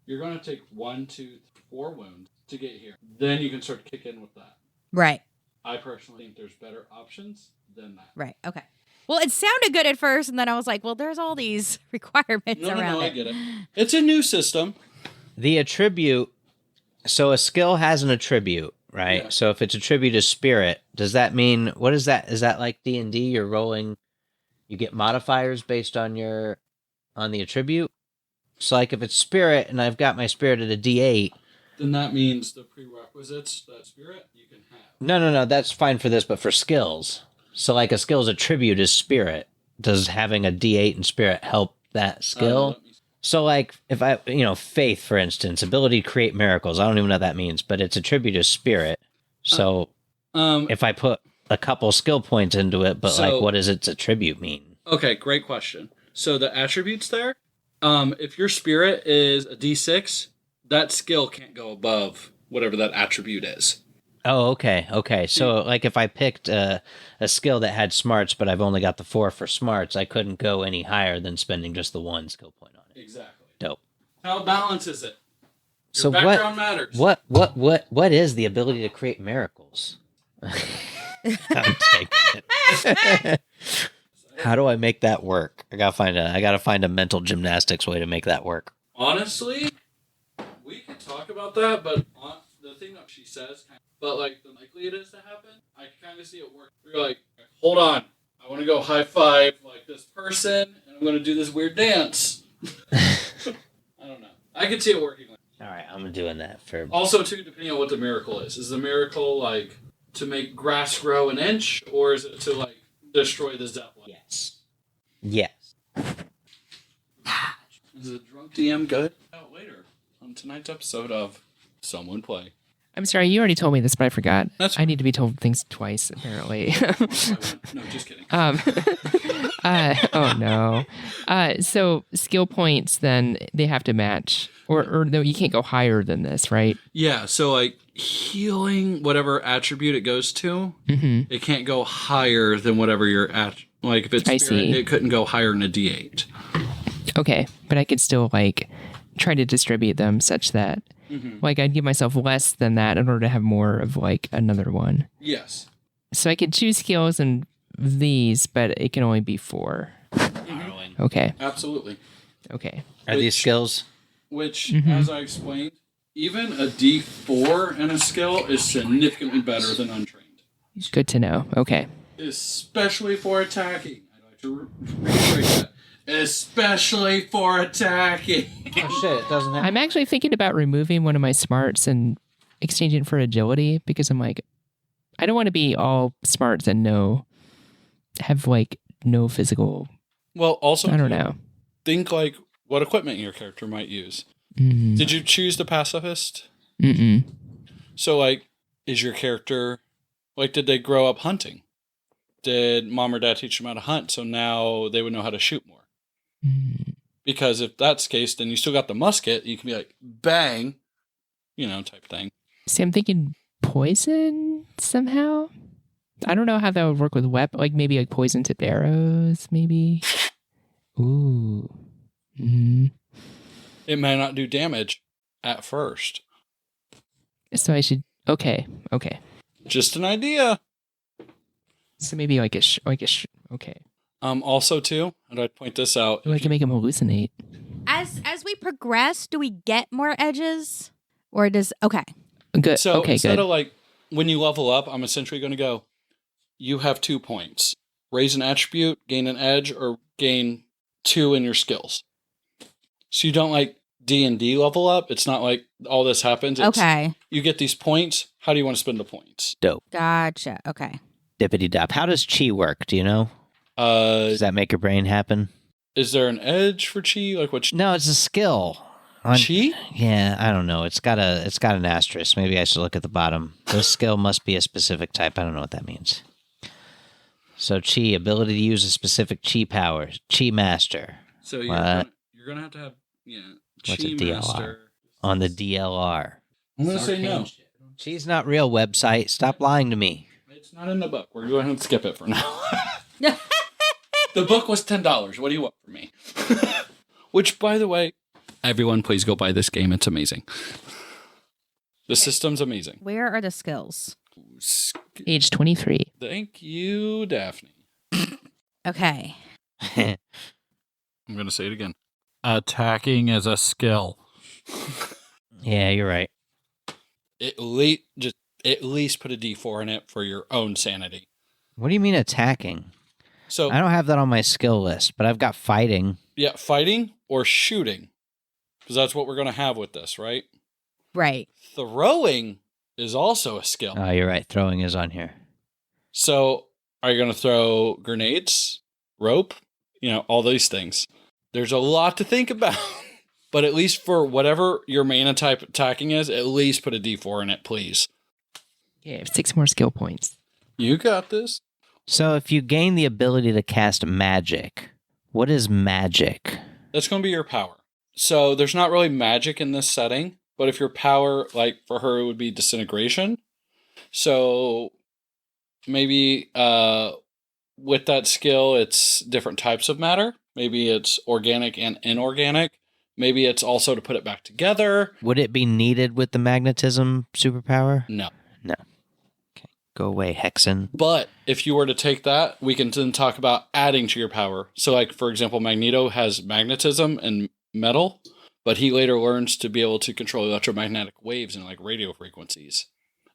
You're going to take 1, 2, 4 wounds to get here. Then you can start to kick in with that. Right. I personally think there's better options than that. Right. Okay. Well, it sounded good at first, and then I was like, well, there's all these requirements around No, it. I get it. It's a new system. The attribute, so a skill has an attribute, right? Yeah. So if its attribute is spirit, does that mean, what is that? Is that like D&D? You're rolling, you get modifiers based on the attribute? So like if it's spirit and I've got my spirit at a D8. Then that means the prerequisites, that spirit, you can have. No, that's fine for this, but for skills. So like a skill's attribute is spirit. Does having a D8 and spirit help that skill? So like if I, faith, for instance, ability to create miracles. I don't even know what that means, but its attribute is spirit. So if I put a couple skill points into it, but like what does its attribute mean? Okay, great question. So the attributes there, if your spirit is a D6, that skill can't go above whatever that attribute is. Oh, okay. So like if I picked a skill that had smarts, but I've only got the 4 for smarts, I couldn't go any higher than spending just the 1 skill point on it. Exactly. Dope. How balanced is it? Your So background matters. what is the ability to create miracles? I'm taking it. How do I make that work? I gotta find a mental gymnastics way to make that work. Honestly, we could talk about that, but the thing that she says, but like the likely it is to happen, I can kind of see it work. You're like, hold on, I want to go high five like this person, and I'm going to do this weird dance. I don't know. I can see it working. All right, I'm doing that for. Also, too, depending on what the miracle is. Is the miracle like to make grass grow an inch, or is it to like destroy the Zeppelin? Yes. Is a drunk DM good? Out later on tonight's episode of Someone Play. I'm sorry, you already told me this, but I forgot. That's I need to be told things twice, apparently. No, just kidding. Oh no. So skill points, then they have to match, or no, you can't go higher than this, right? Yeah, so like healing, whatever attribute it goes to, it can't go higher than whatever you're at. Like if it's I spirit, see. it couldn't go higher than a D8. Okay, but I could still like try to distribute them such that like I'd give myself less than that in order to have more of like another one. Yes. So I could choose skills and these, but it can only be 4. Okay. Absolutely. Okay. Are these skills? Which, as I explained, even a D4 in a skill is significantly better than untrained. Good to know. Okay. Especially for attacking. I'd like to reiterate that. Especially for attacking. Oh shit! It doesn't have. I'm actually thinking about removing one of my smarts and exchanging it for agility because I'm like, I don't want to be all smarts and have like no physical. Well, also, I don't know. think like what equipment your character might use. Mm. Did you choose the pacifist? Mm-mm. So, like, is your character, like, did they grow up hunting? Did mom or dad teach them how to hunt so now they would know how to shoot more? Mm. Because if that's the case, then you still got the musket. You can be like, bang, type thing. See, I'm thinking poison somehow. I don't know how that would work with weapon, like maybe like poison tip arrows, maybe. Ooh. Mm. It may not do damage at first. So I should. Okay. Just an idea. So maybe like okay. Also, too, and I'd point this out. I can make him hallucinate. As we progress, do we get more edges? Or does okay. Good. So okay, instead good. of like, when you level up, I'm essentially going to go, you have 2 points. raise an attribute, gain an edge, or gain 2 in your skills. So you don't like D&D level up. It's not like all this happens. It's, Okay. you get these points. How do you want to spend the points? Dope. Gotcha. Okay. Dippity dop. How does chi work? Do you know? Does that make your brain happen? Is there an edge for chi? Like what? No, it's a skill. Chi? Yeah, I don't know. It's got an asterisk. Maybe I should look at the bottom. This skill must be a specific type. I don't know what that means. So chi, ability to use a specific chi power. Chi master. So you're gonna have to have What's chi a DLR? master On the DLR. I'm gonna say no. Chi's not real website. Stop lying to me. It's not in the book. We're going to skip it for now. The book was $10. What do you want from me? Which, by the way, everyone, please go buy this game. It's amazing. The system's amazing. Where are the skills? Age 23. Thank you, Daphne. Okay. I'm going to say it again. Attacking is a skill. Yeah, you're right. At least put a D4 in it for your own sanity. What do you mean attacking? So I don't have that on my skill list, but I've got fighting. yeah, fighting or shooting, because that's what we're going to have with this, right? Right. Throwing is also a skill. Oh, you're right. Throwing is on here. So are you going to throw grenades, rope, all these things? There's a lot to think about. But at least for whatever your mana type attacking is, at least put a D4 in it, please. Yeah, I have 6 more skill points. You got this. So if you gain the ability to cast magic, what is magic? That's going to be your power. So there's not really magic in this setting, but if your power, like for her, it would be disintegration. So maybe with that skill, it's different types of matter. Maybe it's organic and inorganic. Maybe it's also to put it back together. Would it be needed with the magnetism superpower? No. No. Okay. Go away, Hexen. But if you were to take that, we can then talk about adding to your power. So like, for example, Magneto has magnetism and metal, but he later learns to be able to control electromagnetic waves and like radio frequencies.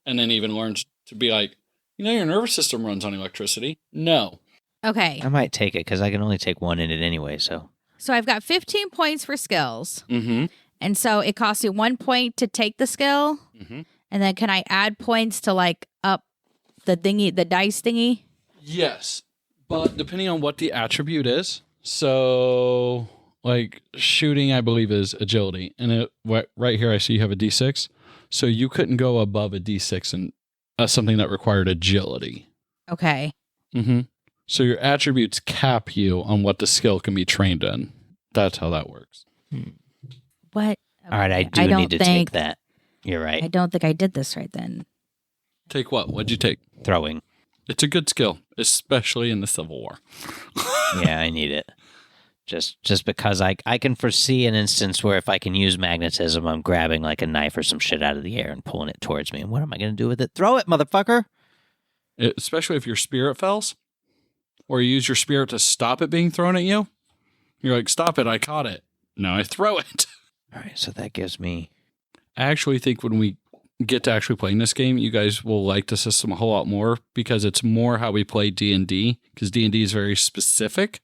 And then even learns to be like, your nervous system runs on electricity. No. Okay. I might take it because I can only take one in it anyway, so. So I've got 15 points for skills. Mm-hmm. And so it costs you 1 point to take the skill. Mm-hmm. And then can I add points to like up the dice thingy? Yes. But depending on what the attribute is. So like shooting, I believe, is agility. And right here, I see you have a D6. So you couldn't go above a D6 and something that required agility. Okay. Mm-hmm. So your attributes cap you on what the skill can be trained in. That's how that works. What? All right, I Okay. do need to take that. You're right. I don't think I did this right then. Take what? What'd you take? Throwing. It's a good skill, especially in the Civil War. Yeah, I need it. Just because I can foresee an instance where if I can use magnetism, I'm grabbing like a knife or some shit out of the air and pulling it towards me. And what am I going to do with it? Throw it, motherfucker! Especially if your spirit fails, or you use your spirit to stop it being thrown at you. You're like, stop it, I caught it. No, I throw it. All right, so that gives me... I actually think when we get to actually playing this game, you guys will like the system a whole lot more because it's more how we play D&D, because D&D is very specific.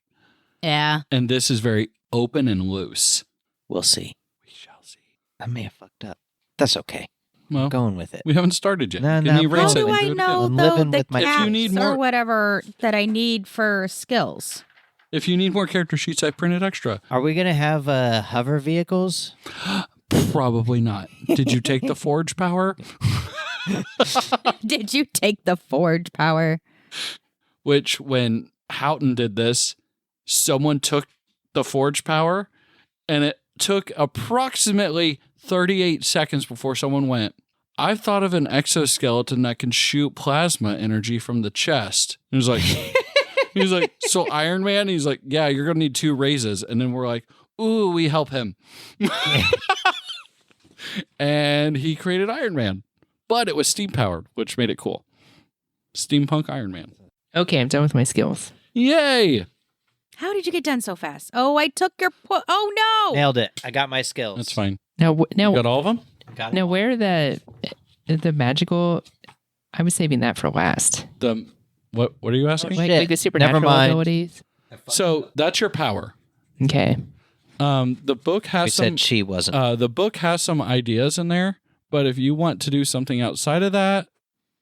Yeah. And this is very open and loose. We'll see. We shall see. I may have fucked up. That's okay. Well, I'm going with it. we haven't started yet. No, Can you no. erase How it do and I do it know I'm though living the with my- caps If you need or more- whatever that I need for skills? If you need more character sheets, I printed extra. Are we going to have hover vehicles? Probably not. Did you take the forge power? Did you take the forge power? Which, when Houghton did this, someone took the forge power, and it took approximately 38 seconds before someone went, I've thought of an exoskeleton that can shoot plasma energy from the chest. And he was like, so Iron Man? He's like, yeah, you're going to need 2 raises. And then we're like, ooh, we help him. And he created Iron Man. But it was steam powered, which made it cool. Steampunk Iron Man. Okay, I'm done with my skills. Yay! How did you get done so fast? Oh, I took your oh no! Nailed it. I got my skills. That's fine. Now, You got all of them? Got it. now, where the magical? I was saving that for last. What are you asking? Shit. Like the supernatural Never mind. abilities. So that's your power. Okay. The book You has some. said she wasn't. The book has some ideas in there, but if you want to do something outside of that,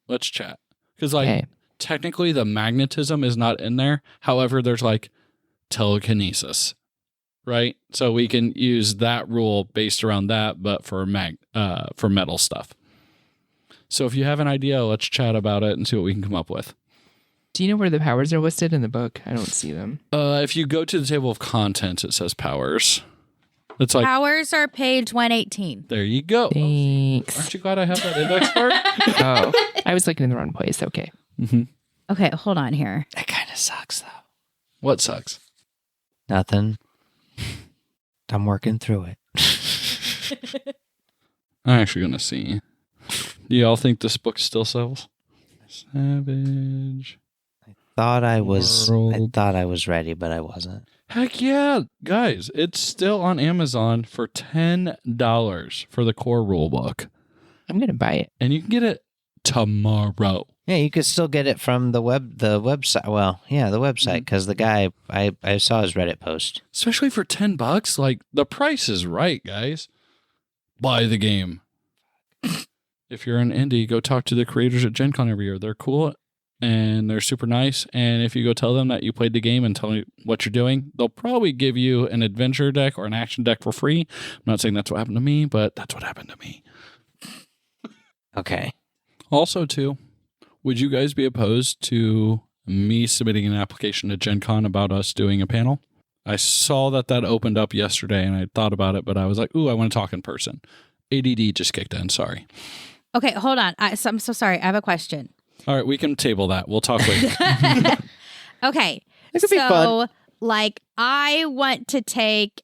let's chat. Because Okay. technically the magnetism is not in there. However, there's telekinesis, right? So we can use that rule based around that, but for metal stuff. So if you have an idea, let's chat about it and see what we can come up with. Do you know where the powers are listed in the book? I don't see them. If you go to the table of contents, it says powers. It's like, Powers are page 118. there you go. Thanks. Aren't you glad I have that index card? Oh, I was looking in the wrong place. Okay. Mm-hmm. Okay, hold on here. That kind of sucks, though. What sucks? Nothing. I'm working through it. I'm actually going to see. Do y'all think this book still sells? Savage. I World. thought I was ready, but I wasn't. Heck yeah. Guys, it's still on Amazon for $10 for the core rule book. I'm going to buy it. And you can get it tomorrow. Yeah, you could still get it from the website. Well, yeah, the website, because the guy I saw his Reddit post. Especially for $10. Like, the price is right, guys. Buy the game. If you're an indie, go talk to the creators at Gen Con every year. They're cool and they're super nice. And if you go tell them that you played the game and tell me what you're doing, they'll probably give you an adventure deck or an action deck for free. I'm not saying that's what happened to me, but that's what happened to me. Okay. Also, too, would you guys be opposed to me submitting an application to Gen Con about us doing a panel? I saw that opened up yesterday and I thought about it, but I was like, ooh, I want to talk in person. ADD just kicked in. Sorry. Okay, hold on. I'm so sorry. I have a question. All right, we can table that. We'll talk later. Okay. This could be fun. I want to take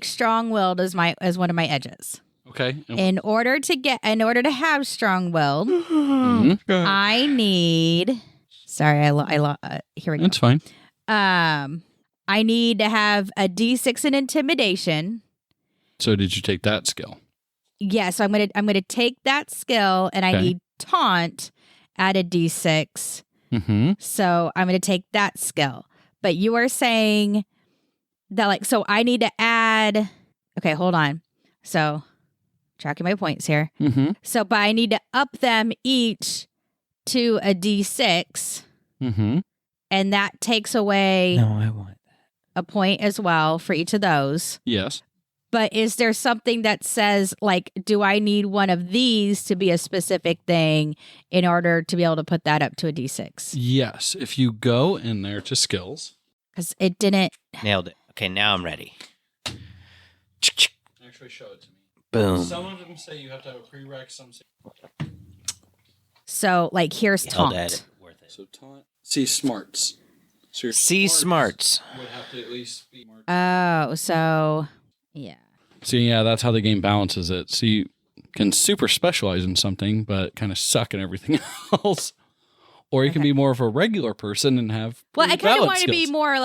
strong-willed as one of my edges. Okay. In order to have strong-willed, Mhm. I need. Sorry, here we go. It's fine. I need to have a D6 in intimidation. So did you take that skill? Yeah, so I'm gonna take that skill, and I Okay. need taunt at a D6. Mm-hmm. So I'm gonna take that skill. But you are saying that so I need to add. Okay, hold on. So tracking my points here. Mm-hmm. But I need to up them each to a D6, Mm-hmm. and that takes away No, I want a point as well for each of those. Yes. But is there something that says, do I need one of these to be a specific thing in order to be able to put that up to a D6? Yes. If you go in there to skills. Because it didn't. nailed it. Okay, now I'm ready. Actually, show it to me. Boom. Some of them say you have to have a prereq. Some say. So, here's Held at taunt. it. Worth it. So taunt. See smarts. So your See smarts. would have to at least be more. Oh, so, yeah. So yeah, that's how the game balances it. So you can super specialize in something, but kind of suck in everything else. Or you can be more of a regular person and have. Well, I kind of want to be skills. more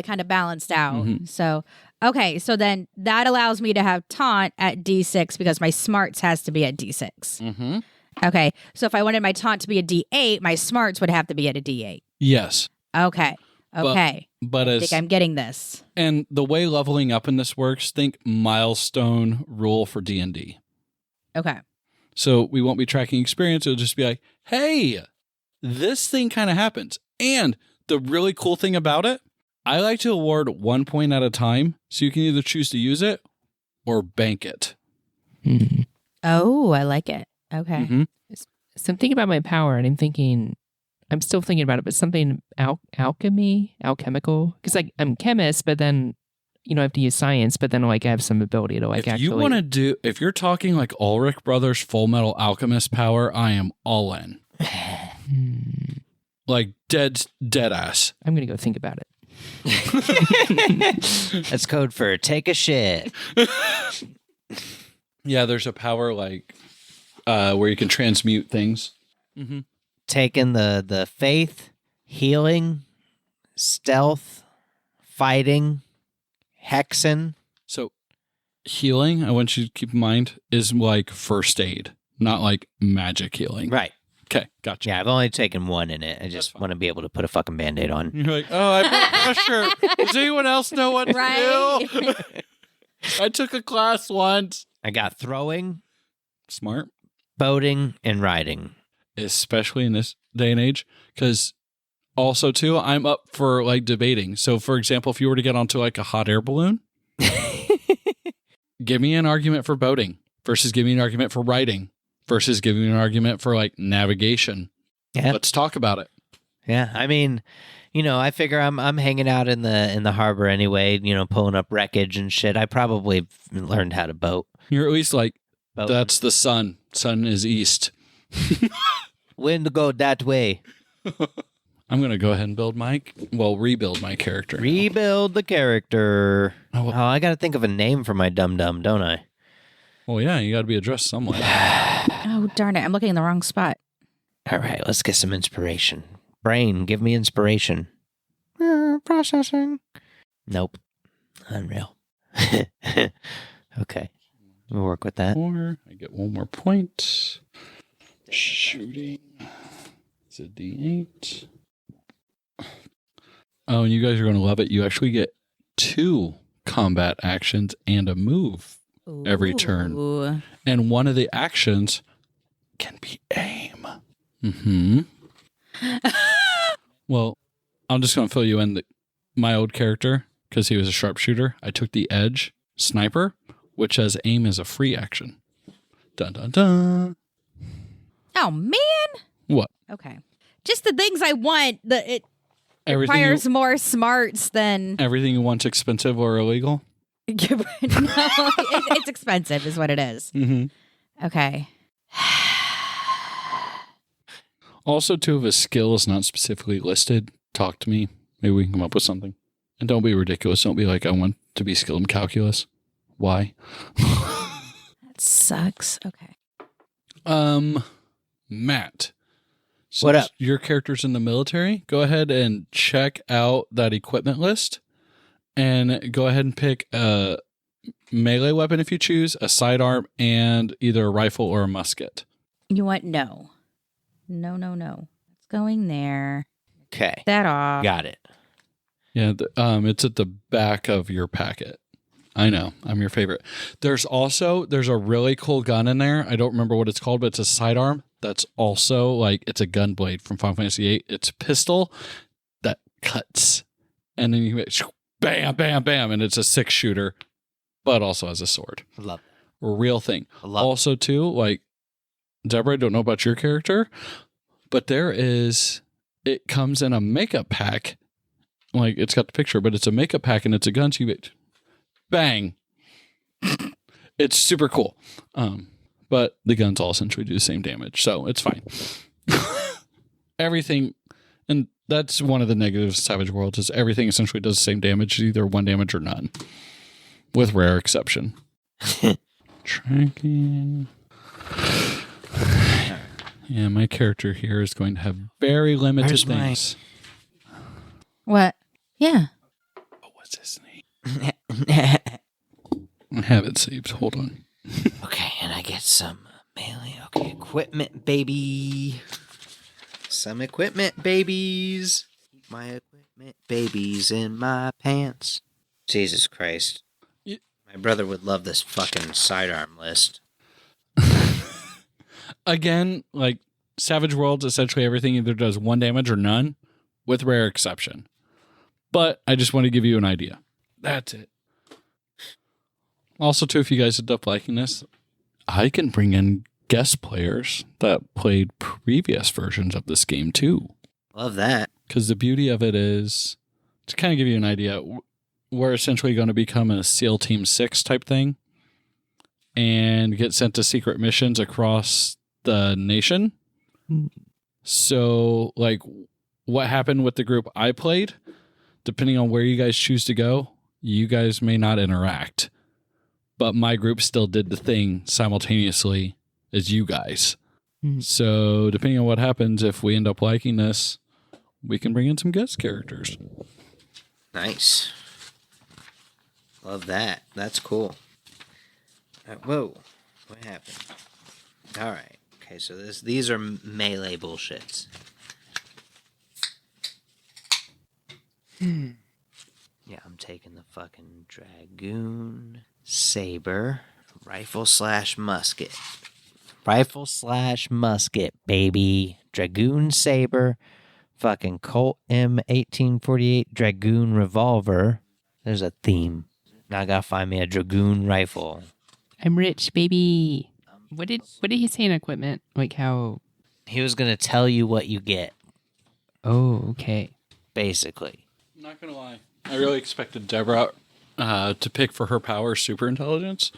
kind of balanced out. Mhm. So, okay. So then that allows me to have taunt at D6 because my smarts has to be at D6. Mm-hmm. Okay. So if I wanted my taunt to be a D8, my smarts would have to be at a D8. Yes. Okay. Okay. But I as think I'm getting this. and the way leveling up in this works, think milestone rule for D&D. Okay. So we won't be tracking experience. It'll just be like, hey, this thing kind of happens. And the really cool thing about it, I like to award 1 point at a time. So you can either choose to use it or bank it. Hmm. Oh, I like it. Okay. Mhm. So I'm thinking about my power, and I'm still thinking about it, but something alchemical. Because I'm chemist, but then I have to use science, but then I have some ability to If you want to if you're talking like Ulrich Brothers Full Metal Alchemist power, I am all in. Like dead ass. I'm gonna go think about it. That's code for take a shit. Yeah, there's a power where you can transmute things. Mm-hmm. Taking the faith, healing, stealth, fighting, hexing. So healing, I want you to keep in mind, is like first aid, not like magic healing. Right. Okay, gotcha. Yeah, I've only taken one in it. I just want to be able to put a fucking Band-Aid on. You're like, oh, I put pressure. Does anyone else know what Right. to do? I took a class once. I got throwing, Smart. boating, and riding. Especially in this day and age. Because also, too, I'm up for like debating. So, for example, if you were to get onto like a hot air balloon, give me an argument for boating versus give me an argument for riding versus give me an argument for like navigation. Yeah. Let's talk about it. Yeah, I mean, I figure I'm hanging out in the harbor anyway, pulling up wreckage and shit. I probably learned how to boat. You're at least like, Boat. that's the sun. Sun is east. Wind go that way. I'm going to go ahead and rebuild my character. now. Rebuild the character. Oh, well- I got to think of a name for my dum-dum, don't I? Well, yeah, you got to be addressed somewhere. Oh, darn it. I'm looking in the wrong spot. All right, let's get some inspiration. Brain, give me inspiration. Processing. Nope. Unreal. Okay. We'll work with that. I get one more point. Shooting. It's a D8. Oh, and you guys are going to love it. You actually get 2 combat actions and a move every turn. Ooh. And one of the actions can be aim. Mm-hmm. Well, I'm just going to fill you in. My old character, because he was a sharpshooter, I took the edge sniper, which has aim as a free action. Dun, dun, dun. Oh, man. What? Okay. Just the things I want. It Everything requires more smarts than... Everything you want's expensive or illegal? No, it's expensive is what it is. Mm-hmm. Okay. Also, 2 of his skills not specifically listed. Talk to me. Maybe we can come up with something. And don't be ridiculous. Don't be like, I want to be skilled in calculus. Why? That sucks. Okay. Matt. What up? Your character's in the military. Go ahead and check out that equipment list. And go ahead and pick a melee weapon if you choose, a sidearm, and either a rifle or a musket. You want no. No. It's going there. Okay. That off. Got it. Yeah, it's at the back of your packet. I know. I'm your favorite. There's a really cool gun in there. I don't remember what it's called, but it's a sidearm. That's also like, it's a gun blade from Final Fantasy VIII. It's a pistol that cuts. And then you make bam, bam, bam. And it's a 6-shooter, but also has a sword. I love it. Real thing. I love Also, too, like, Deborah, I don't know about your character, but it comes in a makeup pack. Like, it's got the picture, but it's a makeup pack and it's a gun. So you bang. It's super cool. But the guns all essentially do the same damage, so it's fine. Everything, and that's one of the negatives of Savage Worlds, is everything essentially does the same damage, either 1 damage or none, with rare exception. Tracking. Yeah, my character here is going to have very limited Where's things. What? Yeah. Oh, what's his name? I have it saved. Hold on. Okay, and I get some melee. Okay, equipment, baby. Some equipment, babies. Keep my equipment, babies, in my pants. Jesus Christ. My brother would love this fucking sidearm list. Again, like, Savage Worlds, essentially everything either does 1 damage or none, with rare exception. But I just want to give you an idea. That's it. Also, too, if you guys end up liking this, I can bring in guest players that played previous versions of this game, too. Love that. Because the beauty of it is, to kind of give you an idea, we're essentially going to become a SEAL Team 6 type thing and get sent to secret missions across the nation. So, like, what happened with the group I played, depending on where you guys choose to go, you guys may not interact. But my group still did the thing simultaneously as you guys. So, depending on what happens, if we end up liking this, we can bring in some guest characters. Nice. Love that. That's cool. Whoa. What happened? All right. Okay, so these are melee bullshits. Yeah, I'm taking the fucking Dragoon Saber rifle/musket. Rifle/musket, baby. Dragoon Saber, fucking Colt M1848 Dragoon revolver. There's a theme. Now I gotta find me a Dragoon rifle. I'm rich, baby. What did he say in equipment? Like how? He was gonna tell you what you get, Oh, okay. basically. I'm not gonna lie. I really expected Deborah to pick for her power super intelligence,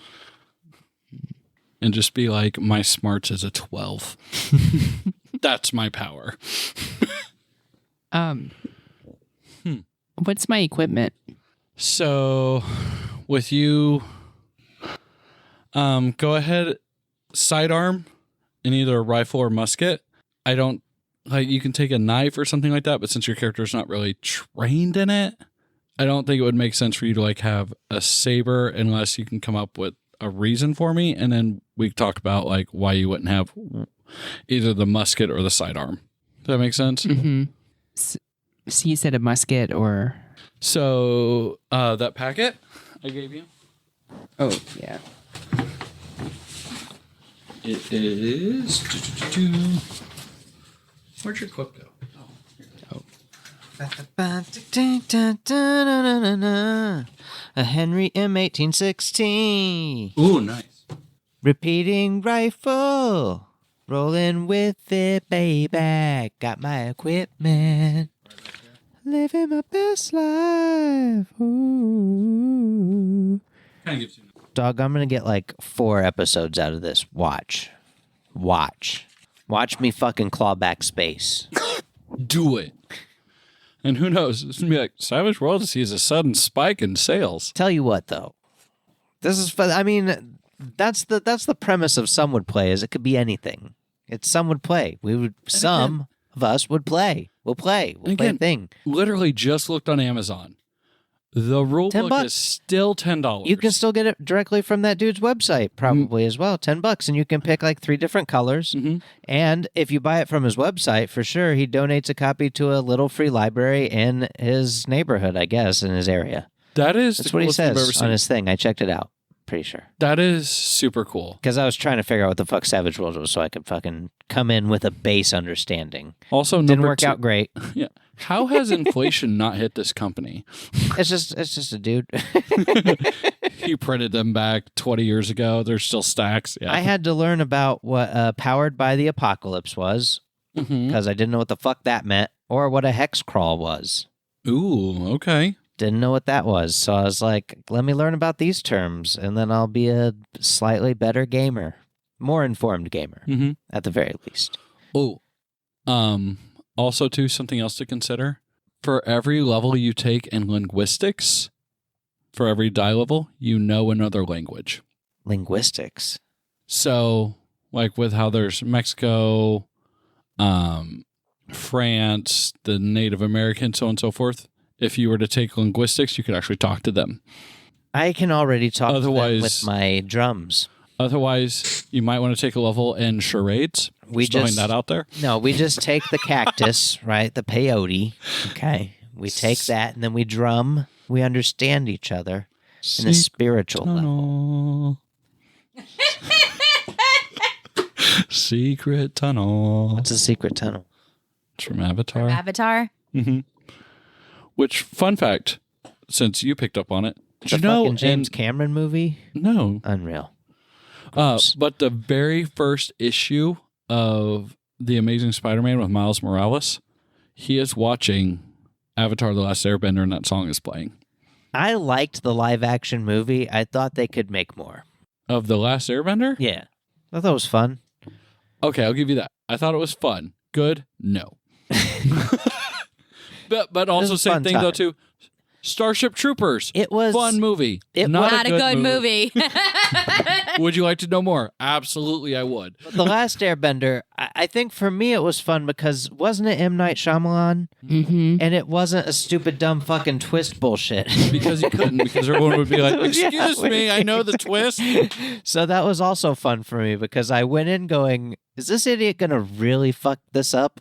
and just be like, my smarts is a 12. That's my power. What's my equipment? So, with you, go ahead, sidearm in either a rifle or musket. I don't like you can take a knife or something like that, but since your character's not really trained in it, I don't think it would make sense for you to like have a saber unless you can come up with a reason for me, and then we talk about like why you wouldn't have either the musket or the sidearm. Does that make sense? Mm-hmm. So you said a musket or? So that packet I gave you. Oh, yeah. It is. Where'd your clip go? A Henry M1860. Ooh, nice. Repeating rifle. Rolling with it, baby. Got my equipment. Living my best life. Ooh. Kind of gives you. Dog, I'm going to get like 4 episodes out of this. Watch me fucking claw back space. Do it. And who knows? It's going to be like Savage World sees a sudden spike in sales. Tell you what, though. This is fun. I mean, that's the premise of Some Would Play, is it could be anything. It's Some Would Play. Some of us would play. We'll play. We'll play a thing. Literally just looked on Amazon. The rule book $10. is still $10. You can still get it directly from that dude's website, probably as well. $10, and you can pick like 3 different colors. Mm-hmm. And if you buy it from his website, for sure, he donates a copy to a little free library in his neighborhood, I guess, in his area. That's what he coolest thing I've ever says seen. on his thing. I checked it out. Pretty sure. That is super cool. Because I was trying to figure out what the fuck Savage Worlds was, so I could fucking come in with a base understanding. Also, Didn't work out great. Yeah. How has inflation not hit this company? It's just a dude. He printed them back 20 years ago. There's still stacks. Yeah. I had to learn about what Powered by the Apocalypse was, because I didn't know what the fuck that meant, or what a hex crawl was. Ooh, okay. Didn't know what that was. So I was like, let me learn about these terms, and then I'll be a slightly better gamer. More informed gamer, at the very least. Oh, also, too, something else to consider. For every level you take in linguistics, for every die level, you know another language. Linguistics. So, like with how there's Mexico, France, the Native American, so on and so forth. If you were to take linguistics, you could actually talk to them. I can already talk to them with my drums. Otherwise, you might want to take a level in charades. We just throwing just that out there. No, we just take the cactus, right? The peyote. Okay. We take that and then we drum. We understand each other in a spiritual level. Secret tunnel. What's a secret tunnel? It's from Avatar. Avatar? Mm-hmm. Which, fun fact, since you picked up on it, did The you know fucking James Cameron movie? No. Unreal. But the very first issue of The Amazing Spider-Man with Miles Morales, he is watching Avatar: The Last Airbender, and that song is playing. I liked the live-action movie. I thought they could make more. Of The Last Airbender? Yeah. I thought it was fun. Okay, I'll give you that. I thought it was fun. Good? No. But also same thing, though, too. Starship Troopers. It was fun movie. Not a good movie. Would you like to know more? Absolutely, I would. The Last Airbender, I think for me it was fun because wasn't it M. Night Shyamalan? Mm-hmm. And it wasn't a stupid, dumb fucking twist bullshit. Because you couldn't, because everyone would be like, excuse me, I know the twist. So that was also fun for me because I went in going, is this idiot going to really fuck this up?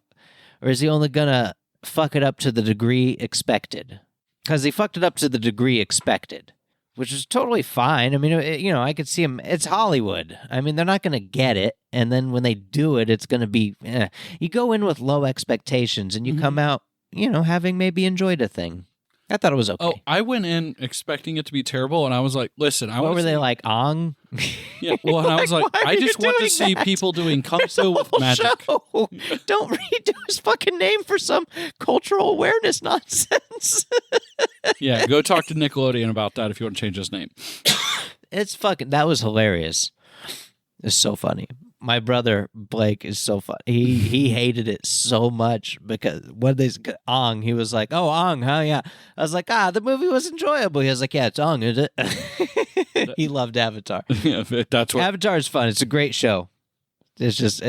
Or is he only going to fuck it up to the degree expected? Because he fucked it up to the degree expected, which is totally fine. I mean, I could see him. It's Hollywood. I mean, they're not going to get it. And then when they do it, it's going to be, you go in with low expectations and you come out, having maybe enjoyed a thing. I thought it was okay. Oh, I went in expecting it to be terrible, and I was like, listen, what were they like, Ong? Yeah, well, and I was like, I just want to see people doing kung fu with magic. Show. Don't redo his fucking name for some cultural awareness nonsense. Yeah, go talk to Nickelodeon about that if you want to change his name. That was hilarious. It's so funny. My brother Blake is so funny. He hated it so much because when they Ong, he was like, "Oh, Ong, huh? Yeah." I was like, the movie was enjoyable. He was like, "Yeah, it's Ong, is it?" He loved Avatar. Yeah, that's what Avatar is fun. It's a great show. It's just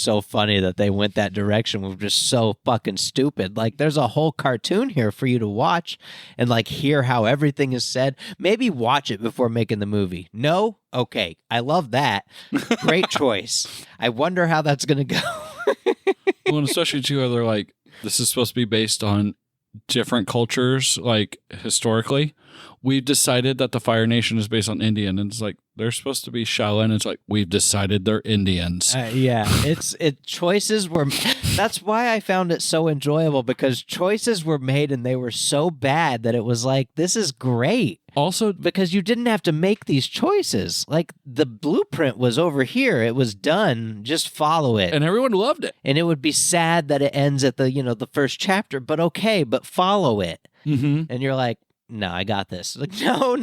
so funny that they went that direction. We're just so fucking stupid. Like, there's a whole cartoon here for you to watch and like hear how everything is said. Maybe watch it before making the movie. No? Okay. I love that. Great choice. I wonder how that's going to go. Well, and especially too, they're like, this is supposed to be based on different cultures, like historically. We've decided that the Fire Nation is based on Indian, and it's like they're supposed to be Shaolin. It's like we've decided they're Indians. Yeah, choices were. That's why I found it so enjoyable, because choices were made and they were so bad that it was like, this is great. Also, because you didn't have to make these choices. Like, the blueprint was over here. It was done. Just follow it. And everyone loved it. And it would be sad that it ends at the first chapter, but okay, but follow it. Mm-hmm. And you're like, no, I got this. Like, no.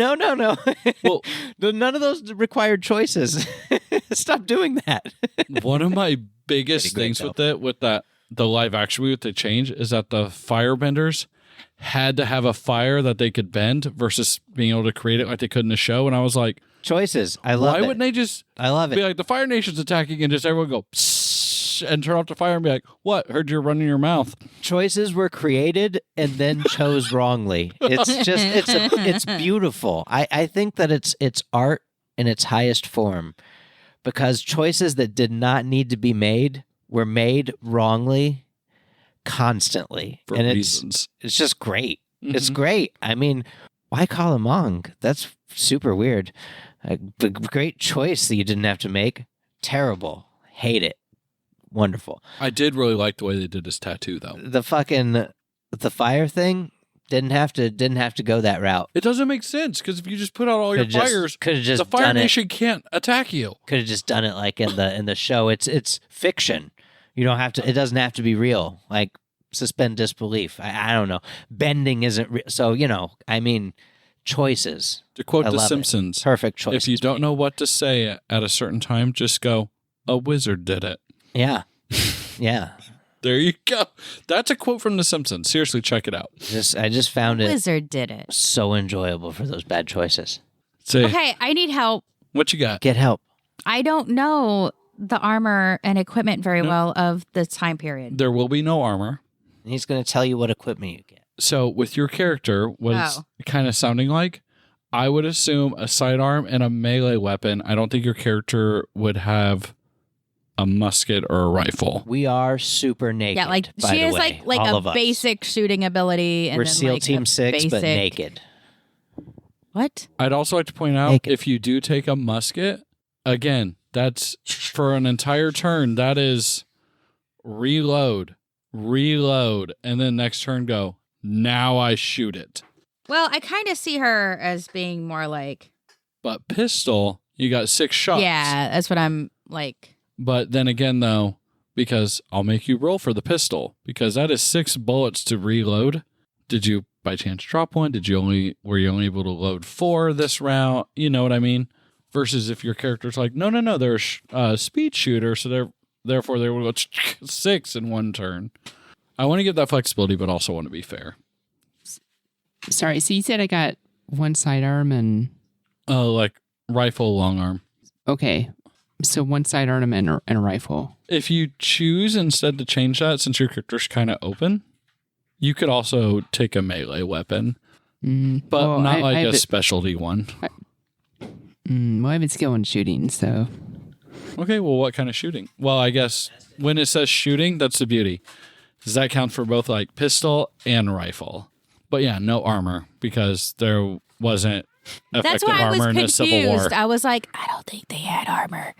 Well, none of those required choices. Stop doing that. One of my biggest things with the live action movie that they changed is that the firebenders had to have a fire that they could bend versus being able to create it like they could in the show. And I was like, choices. I love it. Why wouldn't they just I love be it. like, the Fire Nation's attacking, and just everyone go psst, and turn off the fire and be like, what? Heard you running your mouth. Choices were created and then chose wrongly. It's just it's beautiful. I think that it's art in its highest form, because choices that did not need to be made were made wrongly constantly. For and reasons. It's just great. Mm-hmm. It's great. I mean, why call him Ong? That's super weird. A great choice that you didn't have to make. Terrible. Hate it. Wonderful. I did really like the way they did his tattoo, though. The fire thing didn't have to go that route. It doesn't make sense, because if you just put out all your fires, the Fire Nation can't attack you. Could have just done it like in the show. It's fiction. You don't have to. It doesn't have to be real. Like, suspend disbelief. I don't know. Bending isn't real. So, I mean, choices. To quote I The love it. Simpsons, Perfect choice. if you don't know what to say at a certain time, just go, a wizard did it. Yeah. Yeah. There you go. That's a quote from The Simpsons. Seriously, check it out. I just found it Wizard did it. so enjoyable for those bad choices. Say, Okay, I need help. what you got? Get help. I don't know the armor and equipment very well of the time period. There will be no armor. And he's going to tell you what equipment you get. So with your character, what it's kind of sounding like, I would assume a sidearm and a melee weapon. I don't think your character would have a musket or a rifle. We are super naked. Yeah, like by she the has way, like all a of us. basic shooting ability, and We're then SEAL like Team a 6, but basic- naked. What? I'd also like to point out, Naked. if you do take a musket, again, that's for an entire turn. That is reload, and then next turn go, now I shoot it. Well, I kind of see her as being more like. But pistol, you got 6 shots. Yeah, that's what I'm like. But then again, though, because I'll make you roll for the pistol, because that is 6 bullets to reload. Did you by chance drop one? Were you only able to load 4 this round? You know what I mean? Versus if your character's like, no, they're a speed shooter, so therefore they will go 6 in one turn. I want to give that flexibility, but also want to be fair. Sorry, so you said I got one sidearm and Like rifle, long arm. okay, so one sidearm and a rifle. If you choose instead to change that, since your character's kind of open, you could also take a melee weapon, but well, not I like have a specialty one. Well, I have a skill in shooting, so Okay, well, what kind of shooting? Well, I guess when it says shooting, that's the beauty. Does that count for both like pistol and rifle? But yeah, no armor because there wasn't That's effective why I was armor in the Civil War. confused. I was like, I don't think they had armor.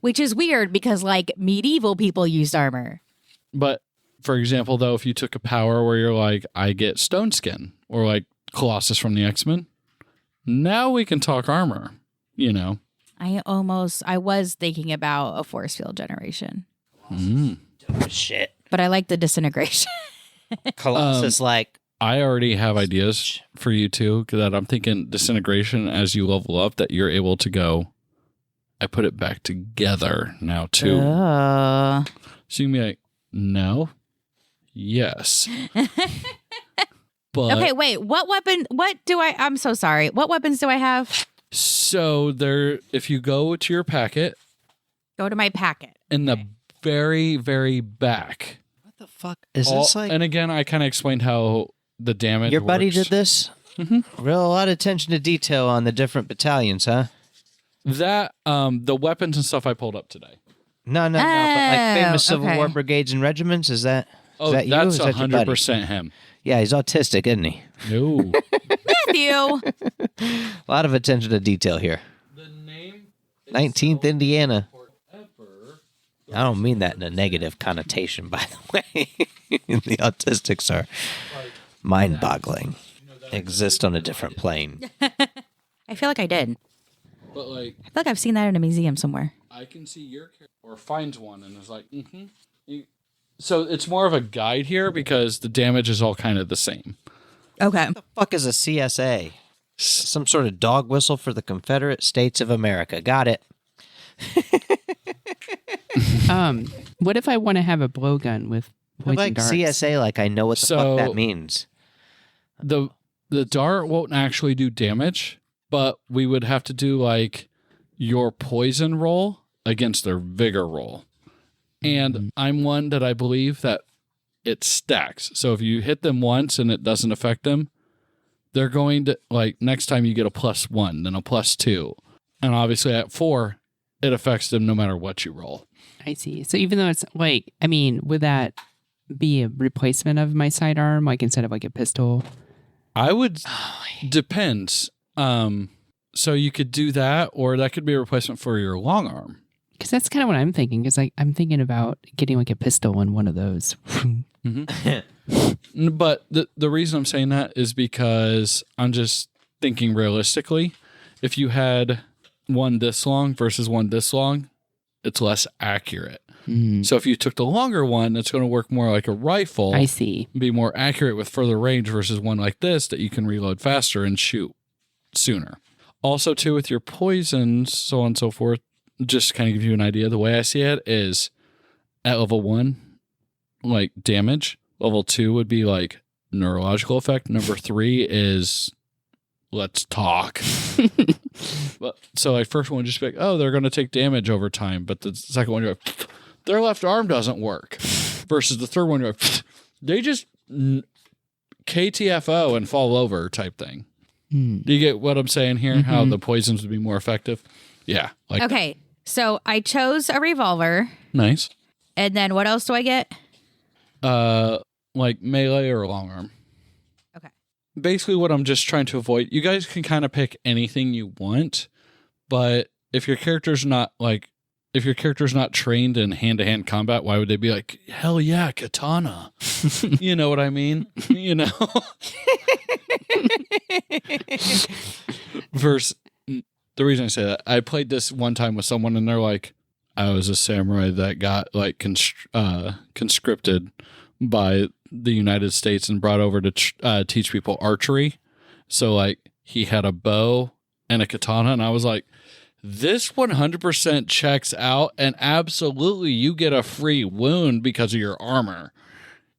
Which is weird because like medieval people used armor. But for example, though, if you took a power where you're like, I get stone skin or like Colossus from the X-Men, now we can talk armor, you know. I was thinking about a force field generation. Shit. But I like the disintegration. Colossus, I already have ideas for you too, that I'm thinking disintegration as you level up, that you're able to go, I put it back together now too. So you can be like, no, yes. But Okay, wait. I'm so sorry. What weapons do I have? so there, if you go to your packet Go to my packet. in the very, very back, what the fuck is this like? and again, I kind of explained how the damage Your buddy works. did this? Mm-hmm. A lot of attention to detail on the different battalions, huh? That, the weapons and stuff I pulled up today. No. But like famous Civil okay. War brigades and regiments, is that? Oh, that you? that's Is that your buddy? 100% him. Yeah, he's autistic, isn't he? No. Matthew. A lot of attention to detail here. The name 19th Indiana. I don't mean that in a negative connotation, by the way. The autistics are mind-boggling. Exist on a different plane. I feel like I did. But like, I feel like I've seen that in a museum somewhere. I can see your character or finds one and is like, So it's more of a guide here because the damage is all kind of the same. Okay. What the fuck is a CSA? Some sort of dog whistle for the Confederate States of America. Got it. What if I want to have a blowgun with poison Like darts? CSA, like I know what the So- fuck that means. The dart won't actually do damage, but we would have to do like your poison roll against their vigor roll. And I'm one that I believe that it stacks. So if you hit them once and it doesn't affect them, they're going to, like, next time you get a +1, then a +2. And obviously at 4, it affects them no matter what you roll. I see. So even though it's like, I mean, would that be a replacement of my sidearm, like instead of like a pistol? I would, depends. So you could do that, or that could be a replacement for your long arm. Because that's kind of what I'm thinking. Because like I'm thinking about getting like a pistol in one of those. But the reason I'm saying that is because I'm just thinking realistically. If you had one this long versus one this long, it's less accurate. So if you took the longer one, it's going to work more like a rifle. I see. Be more accurate with further range versus one like this that you can reload faster and shoot sooner. Also, too, with your poisons, so on and so forth, just to kind of give you an idea, the way I see it is at level 1, like damage. Level 2 would be like neurological effect. Number 3 is let's talk. But, so like first one would just be like, oh, they're going to take damage over time. But the second one, you're like, their left arm doesn't work. Versus the third one, you're like, they just KTFO and fall over type thing. Do you get what I'm saying here? How the poisons would be more effective? Yeah. Like Okay. So I chose a revolver. Nice. And then what else do I get? Like melee or long arm. Okay. Basically what I'm just trying to avoid, you guys can kind of pick anything you want, but if your character's not trained in hand-to-hand combat, why would they be like, hell yeah, katana? You know what I mean? You know? Versus, the reason I say that, I played this one time with someone and they're like, I was a samurai that got like conscripted by the United States and brought over to teach people archery. So like he had a bow and a katana, and I was like, this 100% checks out, and absolutely you get a free wound because of your armor,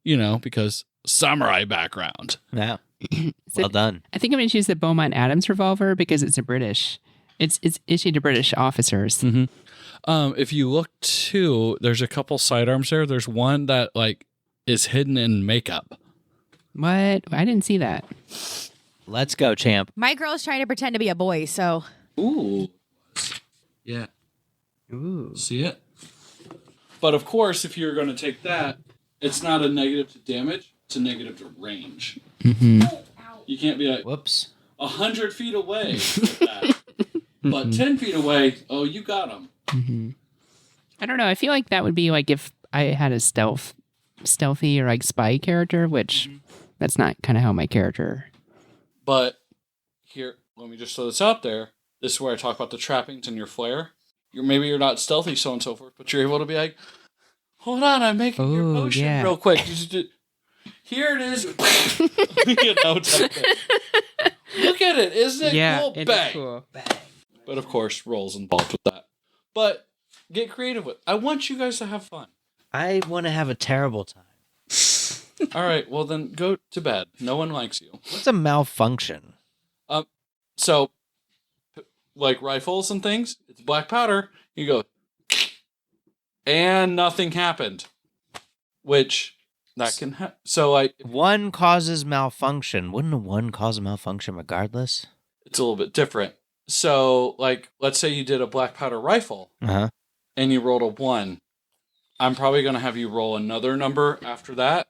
you know, because samurai background. Yeah. Well done. I think I'm going to choose the Beaumont Adams revolver because it's a British. It's issued to British officers. If you look too, there's a couple sidearms there. There's one that like is hidden in makeup. What? I didn't see that. Let's go, champ. My girl's trying to pretend to be a boy, so Ooh. Yeah. Ooh. See it? But of course, if you're going to take that, it's not a negative to damage, it's a negative to range. Mm-hmm. You can't be like, Whoops. 100 feet away with that. But 10 feet away, oh, you got him. Mm-hmm. I don't know. I feel like that would be like if I had a stealthy or like spy character, which that's not kind of how my character. But here, let me just throw this out there. This is where I talk about the trappings and your flair. Maybe you're not stealthy, so on and so forth, but you're able to be like, hold on, I'm making your motion real quick. Here it is. You know, type thing. Look at it. Isn't it cool? It Bang. is cool. But of course, roles involved with that. But get creative with it. I want you guys to have fun. I want to have a terrible time. All right, well then go to bed. No one likes you. What's a malfunction? So, like rifles and things, it's black powder. You go, and nothing happened. Which, that can happen. So, like, One causes malfunction. Wouldn't a one cause a malfunction regardless? it's a little bit different. So, like, let's say you did a black powder rifle, Uh-huh. and you rolled a 1. I'm probably going to have you roll another number after that.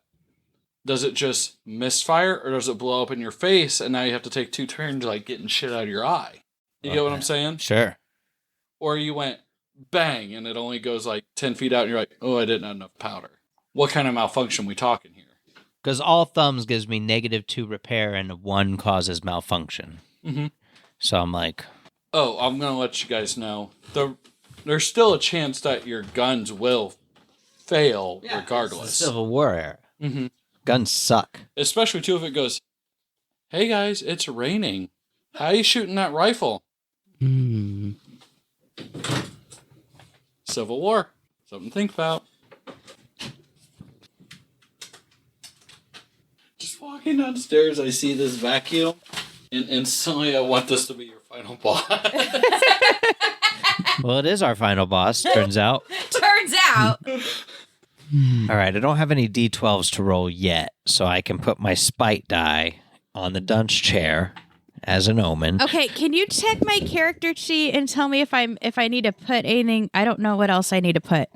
Does it just misfire, or does it blow up in your face, and now you have to take 2 turns, like, getting shit out of your eye? You get what I'm saying? Sure. Or you went bang, and it only goes, like, 10 feet out, and you're like, oh, I didn't have enough powder. What kind of malfunction we talking here? Because all thumbs gives me -2 repair and a 1 causes malfunction. Mm-hmm. So I'm like, Oh, I'm going to let you guys know. There's still a chance that your guns will fail regardless. Civil War era. Mm-hmm. Guns suck. Especially, too, if it goes, hey, guys, it's raining. How are you shooting that rifle? Mm. Civil War. Something to think about. Just walking downstairs, I see this vacuum, and instantly I want this to be your final boss. Well, it is our final boss, turns out. Turns out. All right, I don't have any D12s to roll yet, so I can put my spite die on the dunce chair as an omen. Okay, can you check my character sheet and tell me if I need to put anything? I don't know what else I need to put.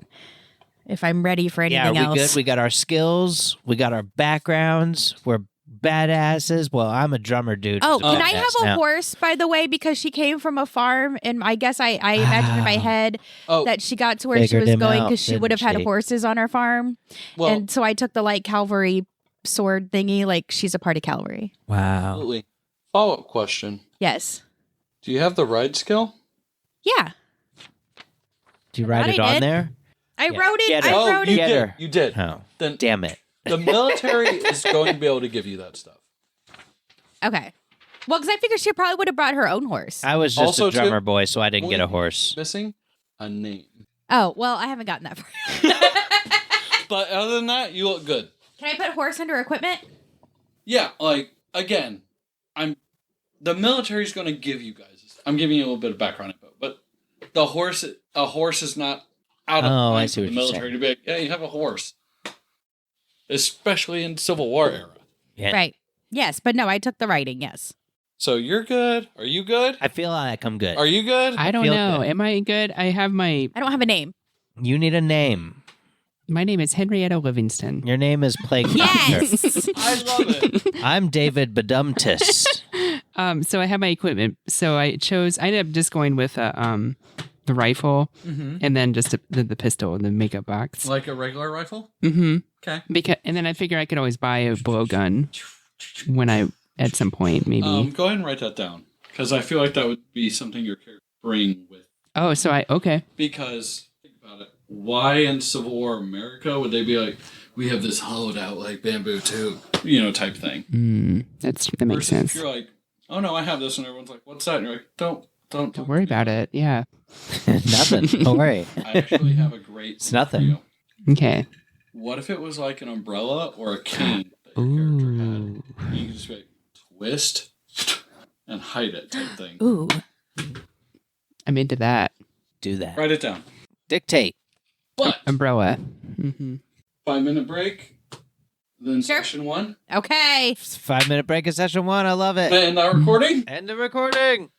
If I'm ready for anything Yeah, we else. good? We got our skills. We got our backgrounds. We're badasses. Well, I'm a drummer dude. Oh, who's a can I badass have a now. horse, by the way, because she came from a farm, and I guess I imagined in my head Oh, that she got to where she Figured was him going out, because she would have didn't had she? horses on her farm. well, And so I took the light cavalry sword thingy, like she's a part of cavalry. Wow. absolutely. Follow-up question. Yes. Do you have the ride skill? Yeah. Do you write thought it I on did. there? I Yeah. wrote it. Get it. I Oh, wrote you it. Get did. her. You did. Oh, Then damn it. the military is going to be able to give you that stuff. Okay. Well, because I figured she probably would have brought her own horse. I was just Also, a drummer too, boy, so I didn't get a horse. Missing a name. Oh, well, I haven't gotten that far. But other than that, you look good. Can I put horse under equipment? Yeah, like, again, the military's going to give you guys this. I'm giving you a little bit of background info, but a horse is not out of Oh, I line see for what the you're military saying. to be like, yeah, you have a horse. Especially in Civil War era. Yeah. Right. Yes, but no, I took the writing, yes. So you're good. Are you good? I feel like I'm good. Are you good? I don't feel know. good. Am I good? I have my I don't have a name. You need a name. name is Henrietta Livingston. Your name is Plague Doctor. Yes. I love it. I'm David Bedumtis. So I have my equipment. So I ended up just going with the rifle and then just the pistol and the makeup box. Like a regular rifle? Mm-hmm. Okay. And then I figure I could always buy a blowgun when I at some point maybe. Go ahead and write that down. Because I feel like that would be something your character bring with. Oh, so okay. Because, think about it. Why in Civil War America would they be like, we have this hollowed out like bamboo tube, type thing. That makes Versus sense. if you're like, oh no, I have this, and everyone's like, what's that? And you're like, don't Don't worry about it. Yeah. Nothing. Don't worry. I actually have a great. It's nothing. Okay. What if it was like an umbrella or a cane that your character had? Ooh. You can just be like, twist and hide it type thing. Ooh. I'm into that. Do that. Write it down. Dictate. But Umbrella. Mm-hmm. 5-minute break. Then Sure. session 1. Okay. 5-minute break in session 1. I love it. End our recording. End the recording.